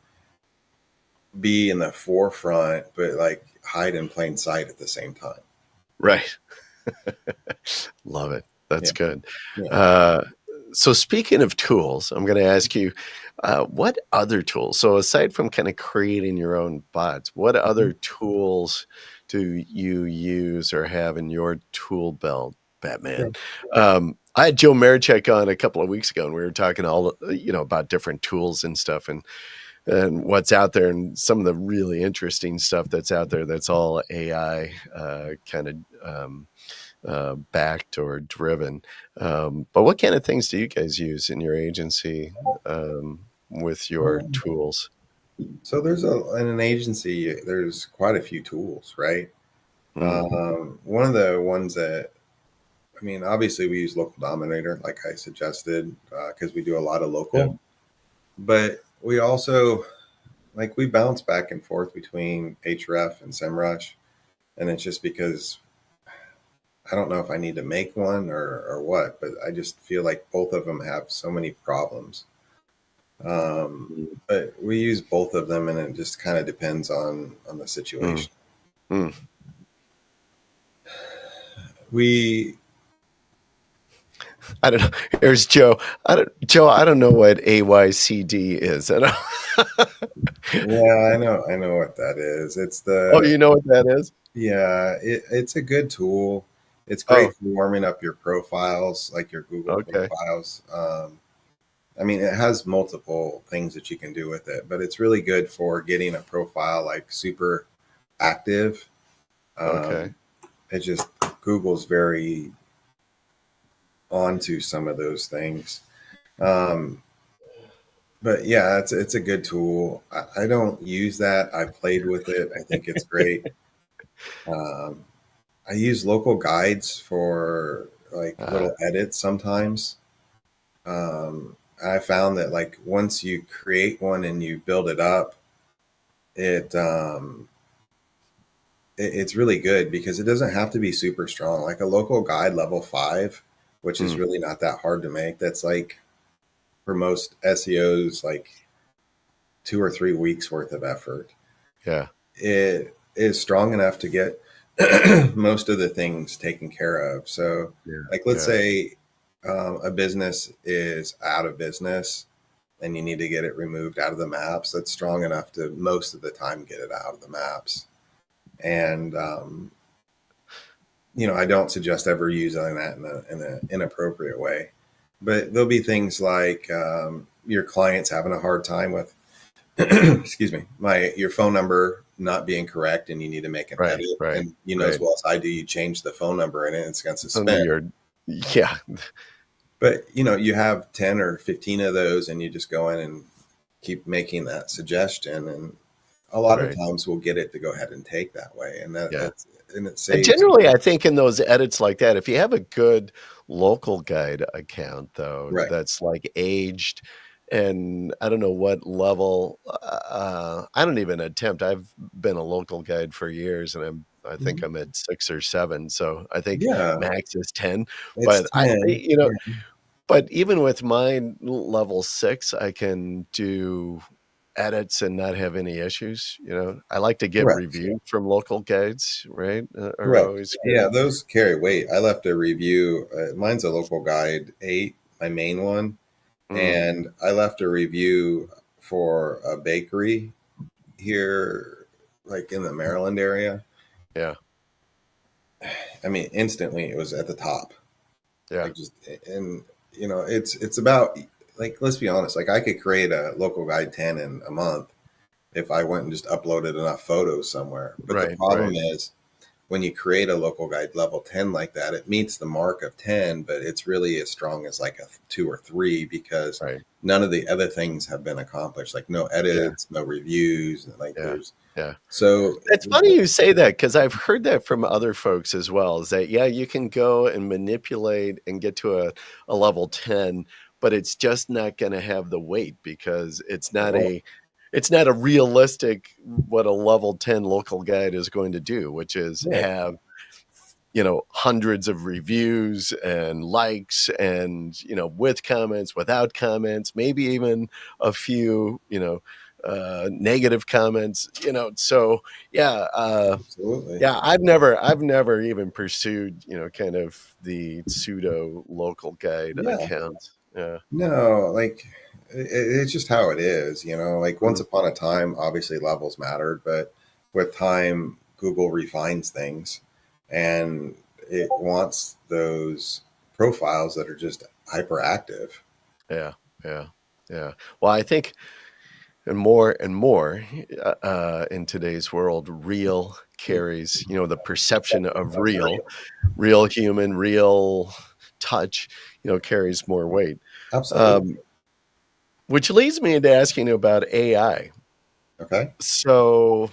[SPEAKER 2] be in the forefront, but like hide in plain sight at the same time.
[SPEAKER 1] Right. Love it.
[SPEAKER 2] Yeah.
[SPEAKER 1] That's good.
[SPEAKER 2] Yeah.
[SPEAKER 1] Uh, so speaking of tools, I'm going to ask you, what other tools? So aside from kind of creating your own bots, what
[SPEAKER 2] Mhm.
[SPEAKER 1] other tools do you use or have in your tool belt, Batman?
[SPEAKER 2] Sure.
[SPEAKER 1] I had Joe Marichek on a couple of weeks ago, and we were talking all about different tools and stuff, and what's out there, and some of the really interesting stuff that's out there. That's all AI kind of. Backed or driven. But what kind of things do you guys use in your agency with your
[SPEAKER 2] Um,
[SPEAKER 1] tools?
[SPEAKER 2] so in an agency, there's quite a few tools, right?
[SPEAKER 1] Mm,
[SPEAKER 2] One of the ones that, I mean, obviously we use Local Dominator, like I suggested, because we do a lot of
[SPEAKER 1] yeah.
[SPEAKER 2] local, but we also, like, we bounce back and forth between Href and SEMrush. And it's just because I don't know if I need to make one or what, but I just feel like both of them have so many problems.
[SPEAKER 1] Mm,
[SPEAKER 2] But we use both of them, and it just kind of depends on the
[SPEAKER 1] mm,
[SPEAKER 2] situation.
[SPEAKER 1] mm.
[SPEAKER 2] We
[SPEAKER 1] I don't know. Here's Joe. Joe, I don't know what AYCD is. I don't.
[SPEAKER 2] Yeah, I know what that is. It's
[SPEAKER 1] Oh,
[SPEAKER 2] the
[SPEAKER 1] you know what that is?
[SPEAKER 2] Yeah, it's a good tool. It's
[SPEAKER 1] Oh,
[SPEAKER 2] great for warming up your profiles, like your Google
[SPEAKER 1] okay.
[SPEAKER 2] profiles. I mean, it has multiple things that you can do with it, but it's really good for getting a profile like super active.
[SPEAKER 1] Okay.
[SPEAKER 2] Um, it's just Google's very onto some of those things. Um, but yeah, it's a good tool. I don't use that. I played with it. I think it's great. Um, I use local guides for like
[SPEAKER 1] Uh,
[SPEAKER 2] little edits sometimes. I found that like once you create one and you build it up, it it's really good because it doesn't have to be super strong. Like a local guide level 5, which is
[SPEAKER 1] mm,
[SPEAKER 2] really not that hard to make. That's like for most SEOs, like 2 or 3 weeks worth of effort.
[SPEAKER 1] yeah,
[SPEAKER 2] It is strong enough to get most of the things taken care of. So,
[SPEAKER 1] yeah,
[SPEAKER 2] like, let's
[SPEAKER 1] yeah,
[SPEAKER 2] say a business is out of business and you need to get it removed out of the maps. That's strong enough to most of the time get it out of the maps. And I don't suggest ever using that in an inappropriate way. But there'll be things like your clients having a hard time with, excuse me, your phone number not being correct, and you need to make an
[SPEAKER 1] right,
[SPEAKER 2] edit.
[SPEAKER 1] right,
[SPEAKER 2] And you know as
[SPEAKER 1] right.
[SPEAKER 2] well as I do, you change the phone number and it's going to
[SPEAKER 1] Under
[SPEAKER 2] suspend.
[SPEAKER 1] your, yeah,
[SPEAKER 2] But you have 10 or 15 of those, and you just go in and keep making that suggestion, and a lot of
[SPEAKER 1] right,
[SPEAKER 2] times we'll get it to go ahead and take that way, and
[SPEAKER 1] yeah.
[SPEAKER 2] it
[SPEAKER 1] And
[SPEAKER 2] saves.
[SPEAKER 1] generally, I think in those edits like that, if you have a good local guide account, though,
[SPEAKER 2] Right.
[SPEAKER 1] that's like aged, and I don't know what level, I don't even attempt. I've been a local guide for years, and I think
[SPEAKER 2] Mhm.
[SPEAKER 1] I'm at 6 or 7. So I think
[SPEAKER 2] Yeah,
[SPEAKER 1] max is 10.
[SPEAKER 2] it's
[SPEAKER 1] But
[SPEAKER 2] 10. Yeah.
[SPEAKER 1] but even with mine level 6, I can do edits and not have any issues, you know? I like to get
[SPEAKER 2] Correct.
[SPEAKER 1] reviews from local guides, right? Are
[SPEAKER 2] Correct.
[SPEAKER 1] always
[SPEAKER 2] Yeah,
[SPEAKER 1] good.
[SPEAKER 2] those carry weight. I left a review. Mine's a local guide 8, my main one,
[SPEAKER 1] Mm,
[SPEAKER 2] and I left a review for a bakery here, like in the Maryland area.
[SPEAKER 1] yeah,
[SPEAKER 2] I mean, instantly it was at the top.
[SPEAKER 1] yeah,
[SPEAKER 2] Like just and it's about, like, let's be honest. Like I could create a local guide 10 in a month if I went and just uploaded enough photos somewhere. But the
[SPEAKER 1] right,
[SPEAKER 2] problem
[SPEAKER 1] right,
[SPEAKER 2] is when you create a local guide level 10 like that, it meets the mark of 10, but it's really as strong as like a 2 or 3 because
[SPEAKER 1] right.
[SPEAKER 2] none of the other things have been accomplished. Like no
[SPEAKER 1] Yeah,
[SPEAKER 2] edits, no reviews. Like
[SPEAKER 1] yeah,
[SPEAKER 2] there's
[SPEAKER 1] yeah.
[SPEAKER 2] so
[SPEAKER 1] It's funny you say that because 'cause I've heard that from other folks as well, is that, yeah, you can go and manipulate and get to a level 10, but it's just not gonna have the weight because it's not a realistic what a level 10 local guide is going to do, which is
[SPEAKER 2] right.
[SPEAKER 1] have, hundreds of reviews and likes and, with comments, without comments, maybe even a few, negative comments, so yeah,
[SPEAKER 2] Absolutely.
[SPEAKER 1] yeah, I've never even pursued, kind of the pseudo local guide
[SPEAKER 2] Yeah.
[SPEAKER 1] account. Yeah.
[SPEAKER 2] No, like it's just how it is, like once
[SPEAKER 1] Mhm.
[SPEAKER 2] upon a time, obviously levels mattered, but with time, Google refines things and it wants those profiles that are just hyperactive.
[SPEAKER 1] Yeah, yeah, yeah. Well, I think and more, in today's world, real carries, the perception of real human, real touch, carries more weight.
[SPEAKER 2] Absolutely.
[SPEAKER 1] Um, which leads me into asking you about AI.
[SPEAKER 2] Okay.
[SPEAKER 1] So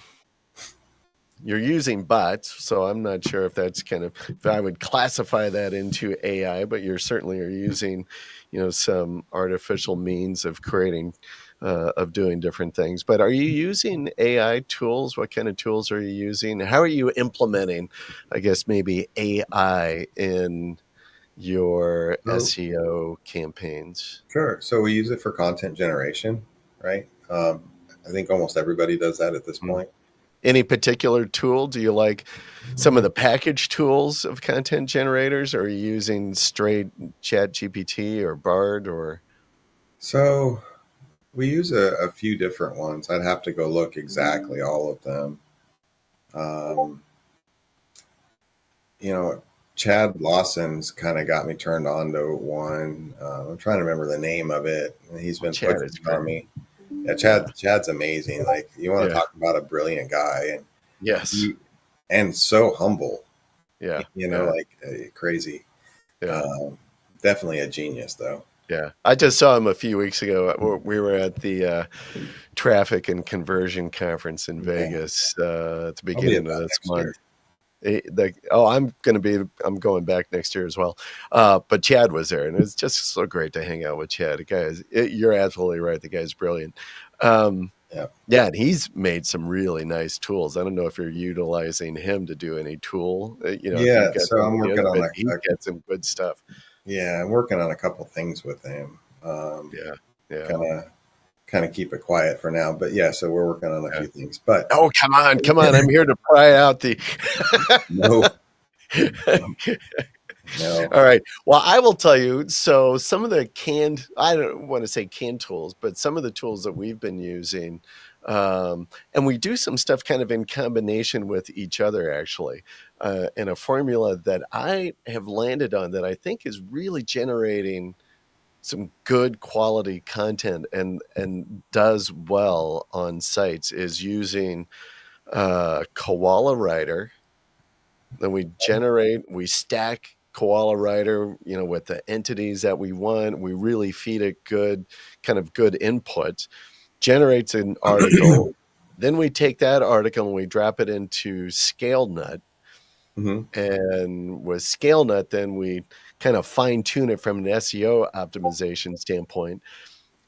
[SPEAKER 1] you're using bots, so I'm not sure if that's kind of if I would classify that into AI, but you're certainly are using, some artificial means of creating, of doing different things. But are you using AI tools? What kind of tools are you using? How are you implementing, I guess, maybe AI in your
[SPEAKER 2] So,
[SPEAKER 1] SEO campaigns?
[SPEAKER 2] sure. So we use it for content generation, right? I think almost everybody does that at this
[SPEAKER 1] Mm.
[SPEAKER 2] point.
[SPEAKER 1] Any particular tool? Do you like some of the package tools of content generators, or are you using straight Chat GPT or Bard or
[SPEAKER 2] So we use a few different ones. I'd have to go look exactly all of them. Um, you know, Chad Lawson's kind of got me turned on to one. I'm trying to remember the name of it. He's been
[SPEAKER 1] Chat
[SPEAKER 2] pushing
[SPEAKER 1] is
[SPEAKER 2] it on
[SPEAKER 1] great.
[SPEAKER 2] me. Yeah,
[SPEAKER 1] Yeah.
[SPEAKER 2] Chad's amazing. Like you want to
[SPEAKER 1] Yeah.
[SPEAKER 2] talk about a brilliant guy, and
[SPEAKER 1] Yes.
[SPEAKER 2] he and so humble.
[SPEAKER 1] Yeah. Yeah.
[SPEAKER 2] Like crazy.
[SPEAKER 1] Yeah.
[SPEAKER 2] Um, Definitely a genius, though.
[SPEAKER 1] Yeah. I just saw him a few weeks ago. We were at the traffic and conversion conference in
[SPEAKER 2] Yeah,
[SPEAKER 1] Vegas at the
[SPEAKER 2] I'll be at
[SPEAKER 1] beginning of
[SPEAKER 2] that
[SPEAKER 1] this
[SPEAKER 2] next
[SPEAKER 1] month.
[SPEAKER 2] year.
[SPEAKER 1] I'm going back next year as well. But Chad was there, and it's just so great to hang out with Chad. You're absolutely right. The guy's brilliant.
[SPEAKER 2] Yeah.
[SPEAKER 1] Yeah, and he's made some really nice tools. I don't know if you're utilizing him to do any tool, if you've
[SPEAKER 2] Yeah.
[SPEAKER 1] got
[SPEAKER 2] So
[SPEAKER 1] some
[SPEAKER 2] I'm
[SPEAKER 1] ideas,
[SPEAKER 2] working on
[SPEAKER 1] but he's got some good stuff.
[SPEAKER 2] yeah, I'm working on a couple things with him.
[SPEAKER 1] Yeah, yeah,
[SPEAKER 2] Kind of keep it quiet for now, but yeah. So we're working on a
[SPEAKER 1] yeah.
[SPEAKER 2] few things, but
[SPEAKER 1] Oh, come on! I'm here to pry out the.
[SPEAKER 2] no, no.
[SPEAKER 1] All right. Well, I will tell you. So some of the I don't want to say canned tools, but some of the tools that we've been using, and we do some stuff kind of in combination with each other, actually, in a formula that I have landed on that I think is really generating some good quality content and does well on sites is using Koala Writer. Then we stack Koala Writer, with the entities that we want. We really feed it good input, generates an article. Then we take that article and we drop it into ScaleNut.
[SPEAKER 2] Hmm.
[SPEAKER 1] And with ScaleNut, then we kind of fine tune it from an SEO optimization standpoint.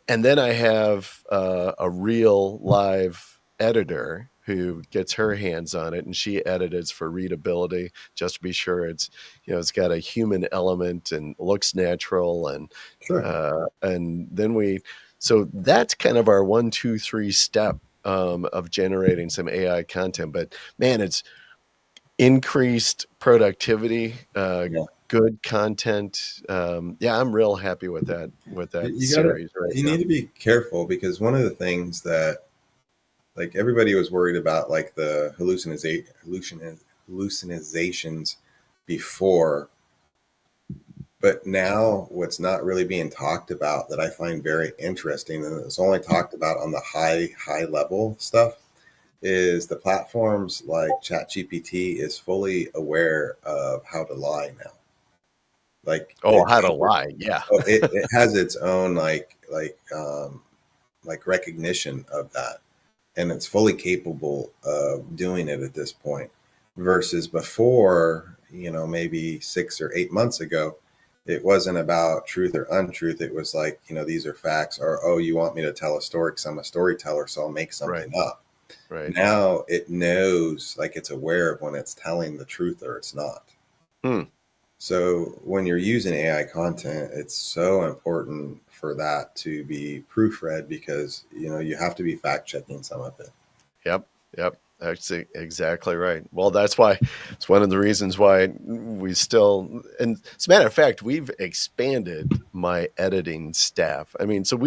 [SPEAKER 1] And then I have a real live editor who gets her hands on it, and she edits for readability, just to be sure it's got a human element and looks natural.
[SPEAKER 2] Sure.
[SPEAKER 1] And then so that's kind of our 1, 2, 3 step of generating some AI content. But man, it's increased productivity,
[SPEAKER 2] Yeah.
[SPEAKER 1] good content. Yeah, I'm real happy with that
[SPEAKER 2] You gotta.
[SPEAKER 1] series right
[SPEAKER 2] You
[SPEAKER 1] now.
[SPEAKER 2] need to be careful because one of the things that like everybody was worried about, like the hallucinations before, but now what's not really being talked about that I find very interesting, and it's only talked about on the high level stuff, is the platforms like ChatGPT is fully aware of how to lie now. Like
[SPEAKER 1] Oh, how to lie. Yeah.
[SPEAKER 2] it has its own like recognition of that, and it's fully capable of doing it at this point. Versus before, maybe 6 or 8 months ago, it wasn't about truth or untruth. It was like, these are facts, or oh, you want me to tell a story because I'm a storyteller, so I'll make
[SPEAKER 1] Right.
[SPEAKER 2] something up.
[SPEAKER 1] Right.
[SPEAKER 2] Now it knows, like it's aware of when it's telling the truth or it's not.
[SPEAKER 1] Hmm.
[SPEAKER 2] So when you're using AI content, it's so important for that to be proofread because you have to be fact checking some of it.
[SPEAKER 1] Yep. Yep. That's exactly right. Well, that's why it's one of the reasons why we still, and as a matter of fact, we've expanded my editing staff. I mean, so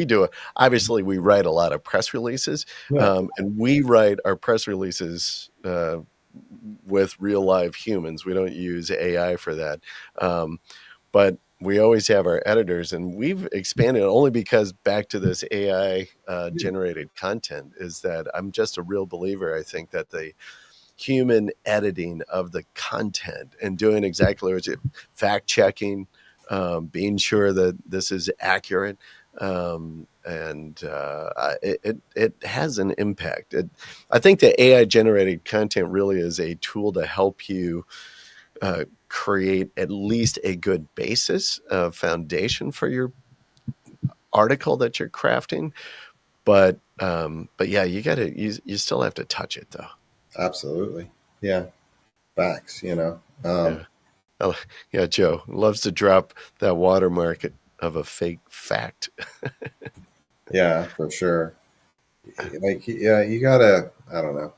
[SPEAKER 1] obviously we write a lot of press releases,
[SPEAKER 2] Yeah,
[SPEAKER 1] and we write our press releases with real live humans. We don't use AI for that. But we always have our editors, and we've expanded only because back to this AI generated content is that I'm just a real believer. I think that the human editing of the content and doing exactly what fact checking, being sure that this is accurate, and it has an impact. I think the AI generated content really is a tool to help you create at least a good basis, foundation for your article that you're crafting. But yeah, you still have to touch it though.
[SPEAKER 2] absolutely. Yeah, facts.
[SPEAKER 1] Yeah. Oh, yeah, Joe loves to drop that watermark of a fake fact.
[SPEAKER 2] Yeah, for sure. Like, yeah, you gotta. I don't know.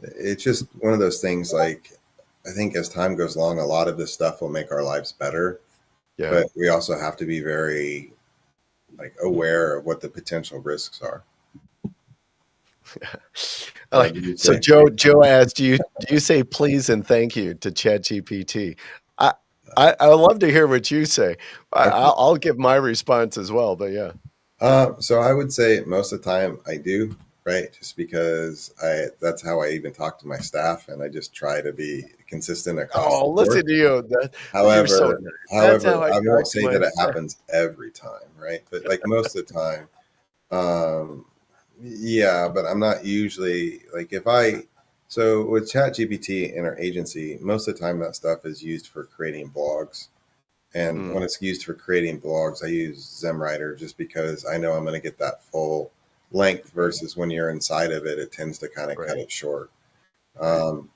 [SPEAKER 2] It's just one of those things. Like, I think as time goes along, a lot of this stuff will make our lives better,
[SPEAKER 1] Yeah.
[SPEAKER 2] but we also have to be very like aware of what the potential risks are.
[SPEAKER 1] Like,
[SPEAKER 2] Do you
[SPEAKER 1] so
[SPEAKER 2] say?
[SPEAKER 1] Joe asked, do you say please and thank you to ChatGPT? I I would love to hear what you say. I'll give my response as well. But yeah,
[SPEAKER 2] So I would say most of the time I do, right? Just because that's how I even talk to my staff, and I just try to be consistent across the
[SPEAKER 1] Oh,
[SPEAKER 2] board.
[SPEAKER 1] listen to you. You're so
[SPEAKER 2] However,
[SPEAKER 1] nerd. That's
[SPEAKER 2] however,
[SPEAKER 1] how I
[SPEAKER 2] I
[SPEAKER 1] talk
[SPEAKER 2] won't
[SPEAKER 1] to
[SPEAKER 2] say
[SPEAKER 1] my
[SPEAKER 2] that it happens every time, right? But like most of the time, um, yeah. But I'm not usually like if I. So with ChatGPT in our agency, most of the time that stuff is used for creating blogs. And
[SPEAKER 1] Mm,
[SPEAKER 2] when it's used for creating blogs, I use ZemWriter just because I know I'm going to get that full length
[SPEAKER 1] right,
[SPEAKER 2] versus when you're inside of it, it tends to kind of cut
[SPEAKER 1] right,
[SPEAKER 2] it short.
[SPEAKER 1] right.
[SPEAKER 2] Um,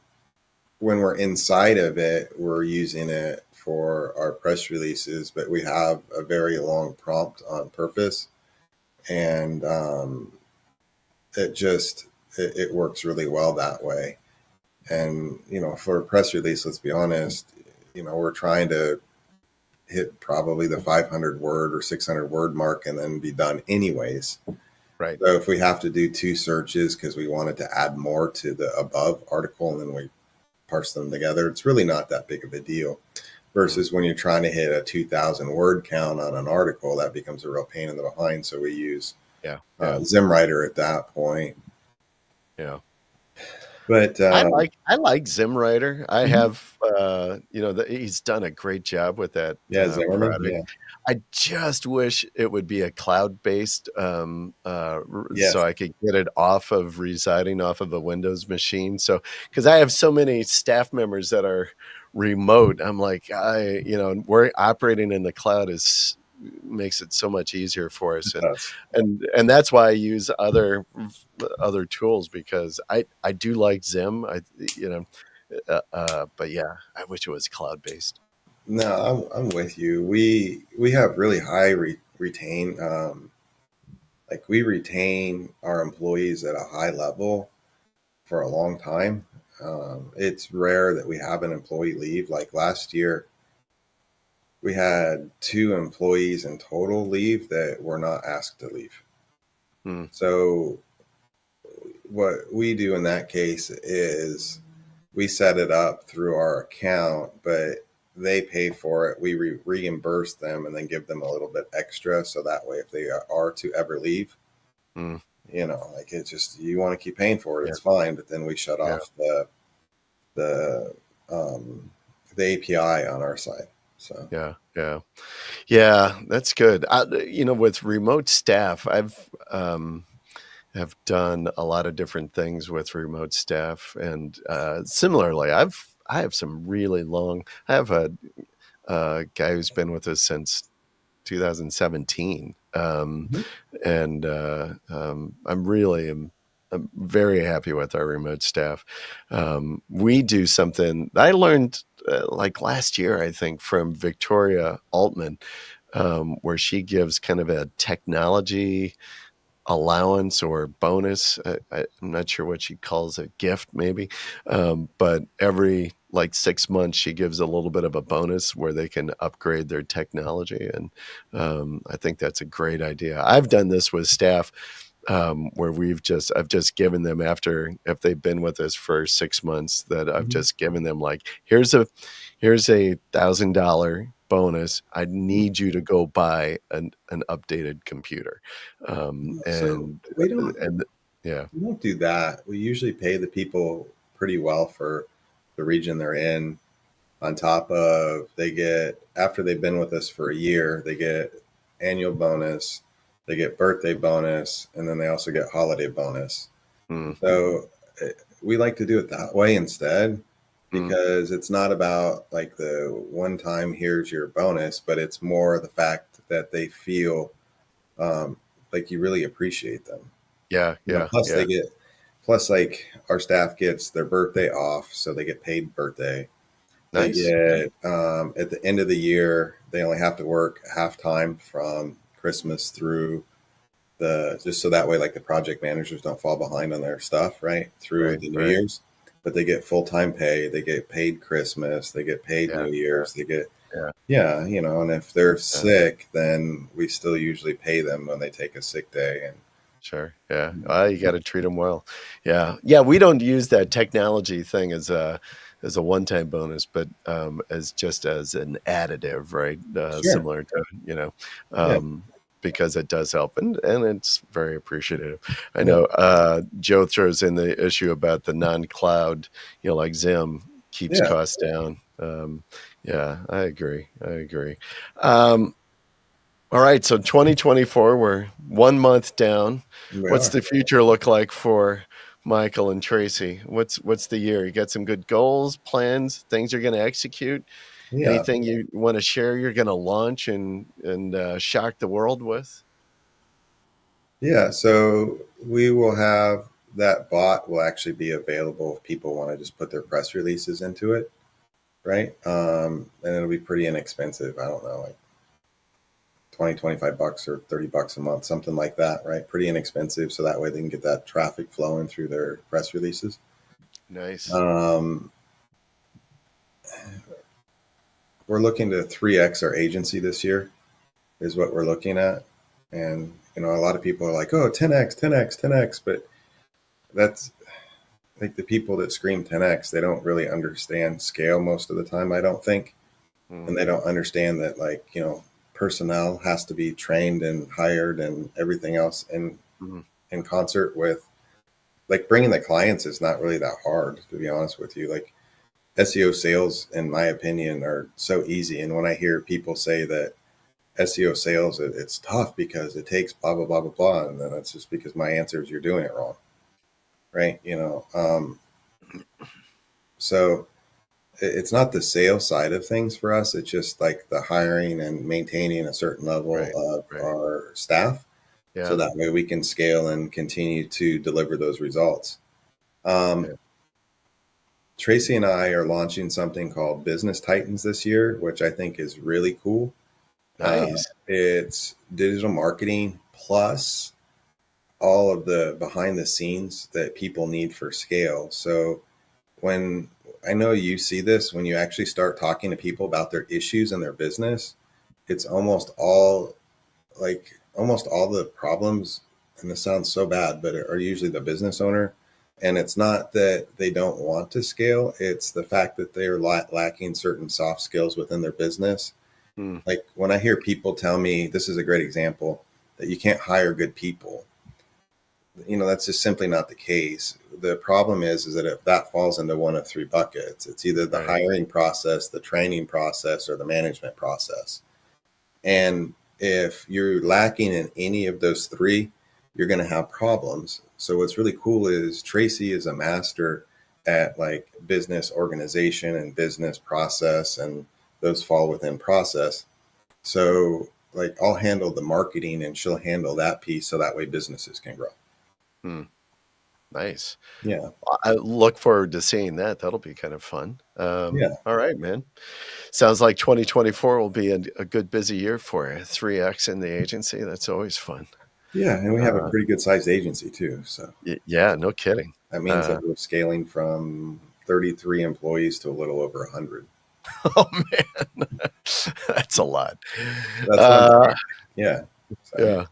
[SPEAKER 2] when we're inside of it, we're using it for our press releases, but we have a very long prompt on purpose. And it just, it works really well that way. And, for a press release, let's be honest, we're trying to hit probably the 500 word or 600 word mark and then be done anyways.
[SPEAKER 1] Right.
[SPEAKER 2] So if we have to do two searches because we wanted to add more to the above article and then we parse them together, it's really not that big of a deal.
[SPEAKER 1] Mm,
[SPEAKER 2] Versus when you're trying to hit a 2,000 word count on an article, that becomes a real pain in the behind. So we use
[SPEAKER 1] yeah. Yeah.
[SPEAKER 2] ZimWriter at that point.
[SPEAKER 1] Yeah.
[SPEAKER 2] But
[SPEAKER 1] I like ZimWriter. I
[SPEAKER 2] mhm.
[SPEAKER 1] have he's done a great job with that
[SPEAKER 2] Yeah, Zimmerman.
[SPEAKER 1] product.
[SPEAKER 2] Yeah.
[SPEAKER 1] I just wish it would be a cloud-based so
[SPEAKER 2] Yes.
[SPEAKER 1] I could get it off of residing off of a Windows machine. So because I have so many staff members that are remote, I'm like, we're operating in the cloud is makes it so much easier for us,
[SPEAKER 2] It
[SPEAKER 1] and
[SPEAKER 2] does.
[SPEAKER 1] and that's why I use other tools, because I do like Zim. But yeah, I wish it was cloud based.
[SPEAKER 2] No, I'm with you. We have really high retain like we retain our employees at a high level for a long time. It's rare that we have an employee leave. Like last year, we had two employees in total leave that were not asked to leave.
[SPEAKER 1] Mm,
[SPEAKER 2] So what we do in that case is we set it up through our account, but they pay for it. We reimburse them and then give them a little bit extra. So that way, if they are to ever leave,
[SPEAKER 1] mm,
[SPEAKER 2] like it's just, you want to keep paying for it,
[SPEAKER 1] yeah,
[SPEAKER 2] it's fine. But then we shut
[SPEAKER 1] yeah,
[SPEAKER 2] off the, um, the API on our side. So,
[SPEAKER 1] yeah, yeah, yeah. That's good. With remote staff, I've have done a lot of different things with remote staff, and similarly, I have some really long. I have a guy who's been with us since 2017.
[SPEAKER 2] mhm.
[SPEAKER 1] And I'm very happy with our remote staff. We do something I learned like last year, I think, from Victoria Altman, where she gives kind of a technology allowance or bonus. I'm not sure what she calls it, gift maybe. But every like 6 months, she gives a little bit of a bonus where they can upgrade their technology. And I think that's a great idea. I've done this with staff, where I've just given them, after, if they've been with us for 6 months, that I've
[SPEAKER 2] Mhm.
[SPEAKER 1] just given them like, here's a $1,000 bonus. I need you to go buy an updated computer.
[SPEAKER 2] So
[SPEAKER 1] And
[SPEAKER 2] we don't
[SPEAKER 1] and yeah.
[SPEAKER 2] we don't do that. We usually pay the people pretty well for the region they're in. On top of, they get, after they've been with us for a year, they get annual bonus, they get birthday bonus, and then they also get holiday bonus.
[SPEAKER 1] Mm,
[SPEAKER 2] So we like to do it that way instead,
[SPEAKER 1] mm,
[SPEAKER 2] because it's not about like the one time here's your bonus, but it's more the fact that they feel um, like you really appreciate them.
[SPEAKER 1] yeah, yeah,
[SPEAKER 2] Plus
[SPEAKER 1] yeah.
[SPEAKER 2] they get, plus like our staff gets their birthday off, so they get paid birthday. They
[SPEAKER 1] Nice. Yeah,
[SPEAKER 2] get at the end of the year, they only have to work half time from Christmas through the, just so that way like the project managers don't fall behind on their stuff, right? Through
[SPEAKER 1] right,
[SPEAKER 2] the New
[SPEAKER 1] right.
[SPEAKER 2] Year's. But they get full time pay, they get paid Christmas, they get paid
[SPEAKER 1] Yeah,
[SPEAKER 2] New
[SPEAKER 1] yeah,
[SPEAKER 2] Year's, they get,
[SPEAKER 1] yeah,
[SPEAKER 2] yeah, and if they're
[SPEAKER 1] yeah.
[SPEAKER 2] sick, then we still usually pay them when they take a sick day.
[SPEAKER 1] Sure. Yeah. You got to treat them well. Yeah. Yeah. We don't use that technology thing as a one-time bonus, but as an additive, right?
[SPEAKER 2] Sure.
[SPEAKER 1] Similar to,
[SPEAKER 2] Yeah.
[SPEAKER 1] um, because it does help, and it's very appreciative. I
[SPEAKER 2] Yeah.
[SPEAKER 1] know Joe throws in the issue about the non-cloud, like Zim. keeps costs down. Yeah, I agree. All right, so 2024, we're 1 month down. What's the future look like for Michael and Tracy? What's the year? You got some good goals, plans, things you're going to execute?
[SPEAKER 2] Yeah.
[SPEAKER 1] Anything you want to share you're going to launch and shock the world with?
[SPEAKER 2] Yeah, so we will have that bot will actually be available if people want to just put their press releases into it, right? And it'll be pretty inexpensive. I don't know, like 20, $25 or $30 a month, something like that, right? Pretty inexpensive. So that way they can get that traffic flowing through their press releases.
[SPEAKER 1] Nice.
[SPEAKER 2] We're looking to 3X our agency this year is what we're looking at. And, a lot of people are like, oh, 10X, 10X, 10X. But that's like the people that scream 10X, they don't really understand scale most of the time, I don't think. And they don't understand that, like, personnel has to be trained and hired and everything else in concert with, like, bringing the clients is not really that hard, to be honest with you. Like, SEO sales, in my opinion, are so easy. And when I hear people say that SEO sales, it's tough because it takes blah, blah, blah, blah, blah. And then that's just because my answer is you're doing it wrong. Right. So it's not the sales side of things for us. It's just like the hiring and maintaining a certain level of our staff. Yeah. So that way we can scale and continue to deliver those results. Tracy and I are launching something called Business Titans this year, which I think is really cool.
[SPEAKER 1] Nice.
[SPEAKER 2] It's digital marketing plus all of the behind the scenes that people need for scale. So when I know you see this, when you actually start talking to people about their issues in their business, it's almost all the problems, and this sounds so bad, but are usually the business owner. And it's not that they don't want to scale. It's the fact that they're lacking certain soft skills within their business. Like when I hear people tell me, this is a great example, that you can't hire good people, that's just simply not the case. The problem is that if that falls into one of three buckets, it's either the hiring process, the training process, or the management process. And if you're lacking in any of those three, you're going to have problems. So what's really cool is Tracy is a master at like business organization and business process, and those fall within process. So like I'll handle the marketing and she'll handle that piece, so that way businesses can grow.
[SPEAKER 1] Nice.
[SPEAKER 2] Yeah.
[SPEAKER 1] I look forward to seeing that. That'll be kind of fun.
[SPEAKER 2] Yeah.
[SPEAKER 1] All right, man. Sounds like 2024 will be a good busy year for you. 3X in the agency. That's always fun.
[SPEAKER 2] Yeah. And we have a pretty good sized agency too. So
[SPEAKER 1] yeah, no kidding.
[SPEAKER 2] That means that we're scaling from 33 employees to a little over 100.
[SPEAKER 1] Oh man, that's a lot.
[SPEAKER 2] Yeah.
[SPEAKER 1] Yeah.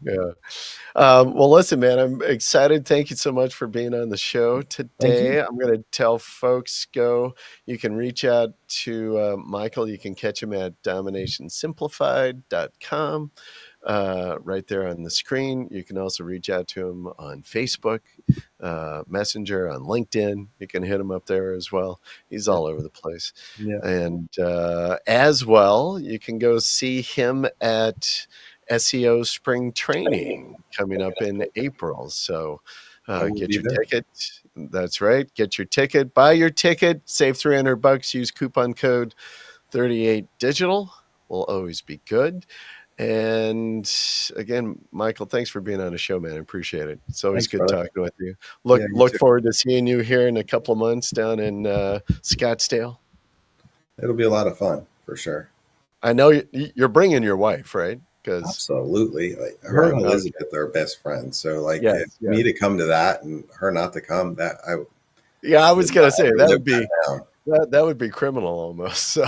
[SPEAKER 1] Well, listen, man, I'm excited. Thank you so much for being on the show today. I'm going to tell folks you can reach out to Michael. You can catch him at dominationsimplified.com. Right there on the screen. You can also reach out to him on Facebook, Messenger, on LinkedIn. You can hit him up there as well. He's all over the place. Yeah. And as well, you can go see him at SEO Spring Training coming up in April. So get your ticket. That's right. Get your ticket. Buy your ticket. Save $300. Use coupon code 38digital. Will always be good. And again, Michael, thanks for being on the show, man. I appreciate it. It's always good talking with you. Look forward to seeing you here in a couple of months down in Scottsdale.
[SPEAKER 2] It'll be a lot of fun for sure.
[SPEAKER 1] I know you're bringing your wife, right?
[SPEAKER 2] Absolutely. Like her and Elizabeth are best friends. So like me to come to that and her not to come, I
[SPEAKER 1] was going to say that would be criminal almost. So.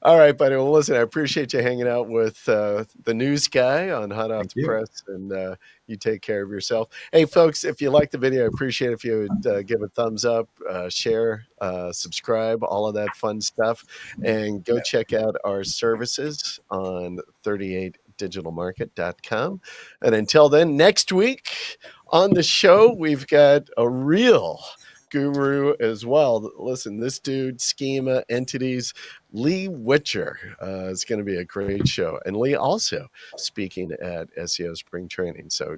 [SPEAKER 1] All right, buddy. Well, listen, I appreciate you hanging out with the news guy on Hot Off the Press, and you take care of yourself. Hey, folks, if you like the video, I appreciate if you would give a thumbs up, share, subscribe, all of that fun stuff, and go check out our services on 38digitalmarket.com. And until then, next week on the show, we've got a real guru as well. Listen, this dude, schema, entities, Lee Witcher is going to be a great show. And Lee also speaking at SEO Spring Training. So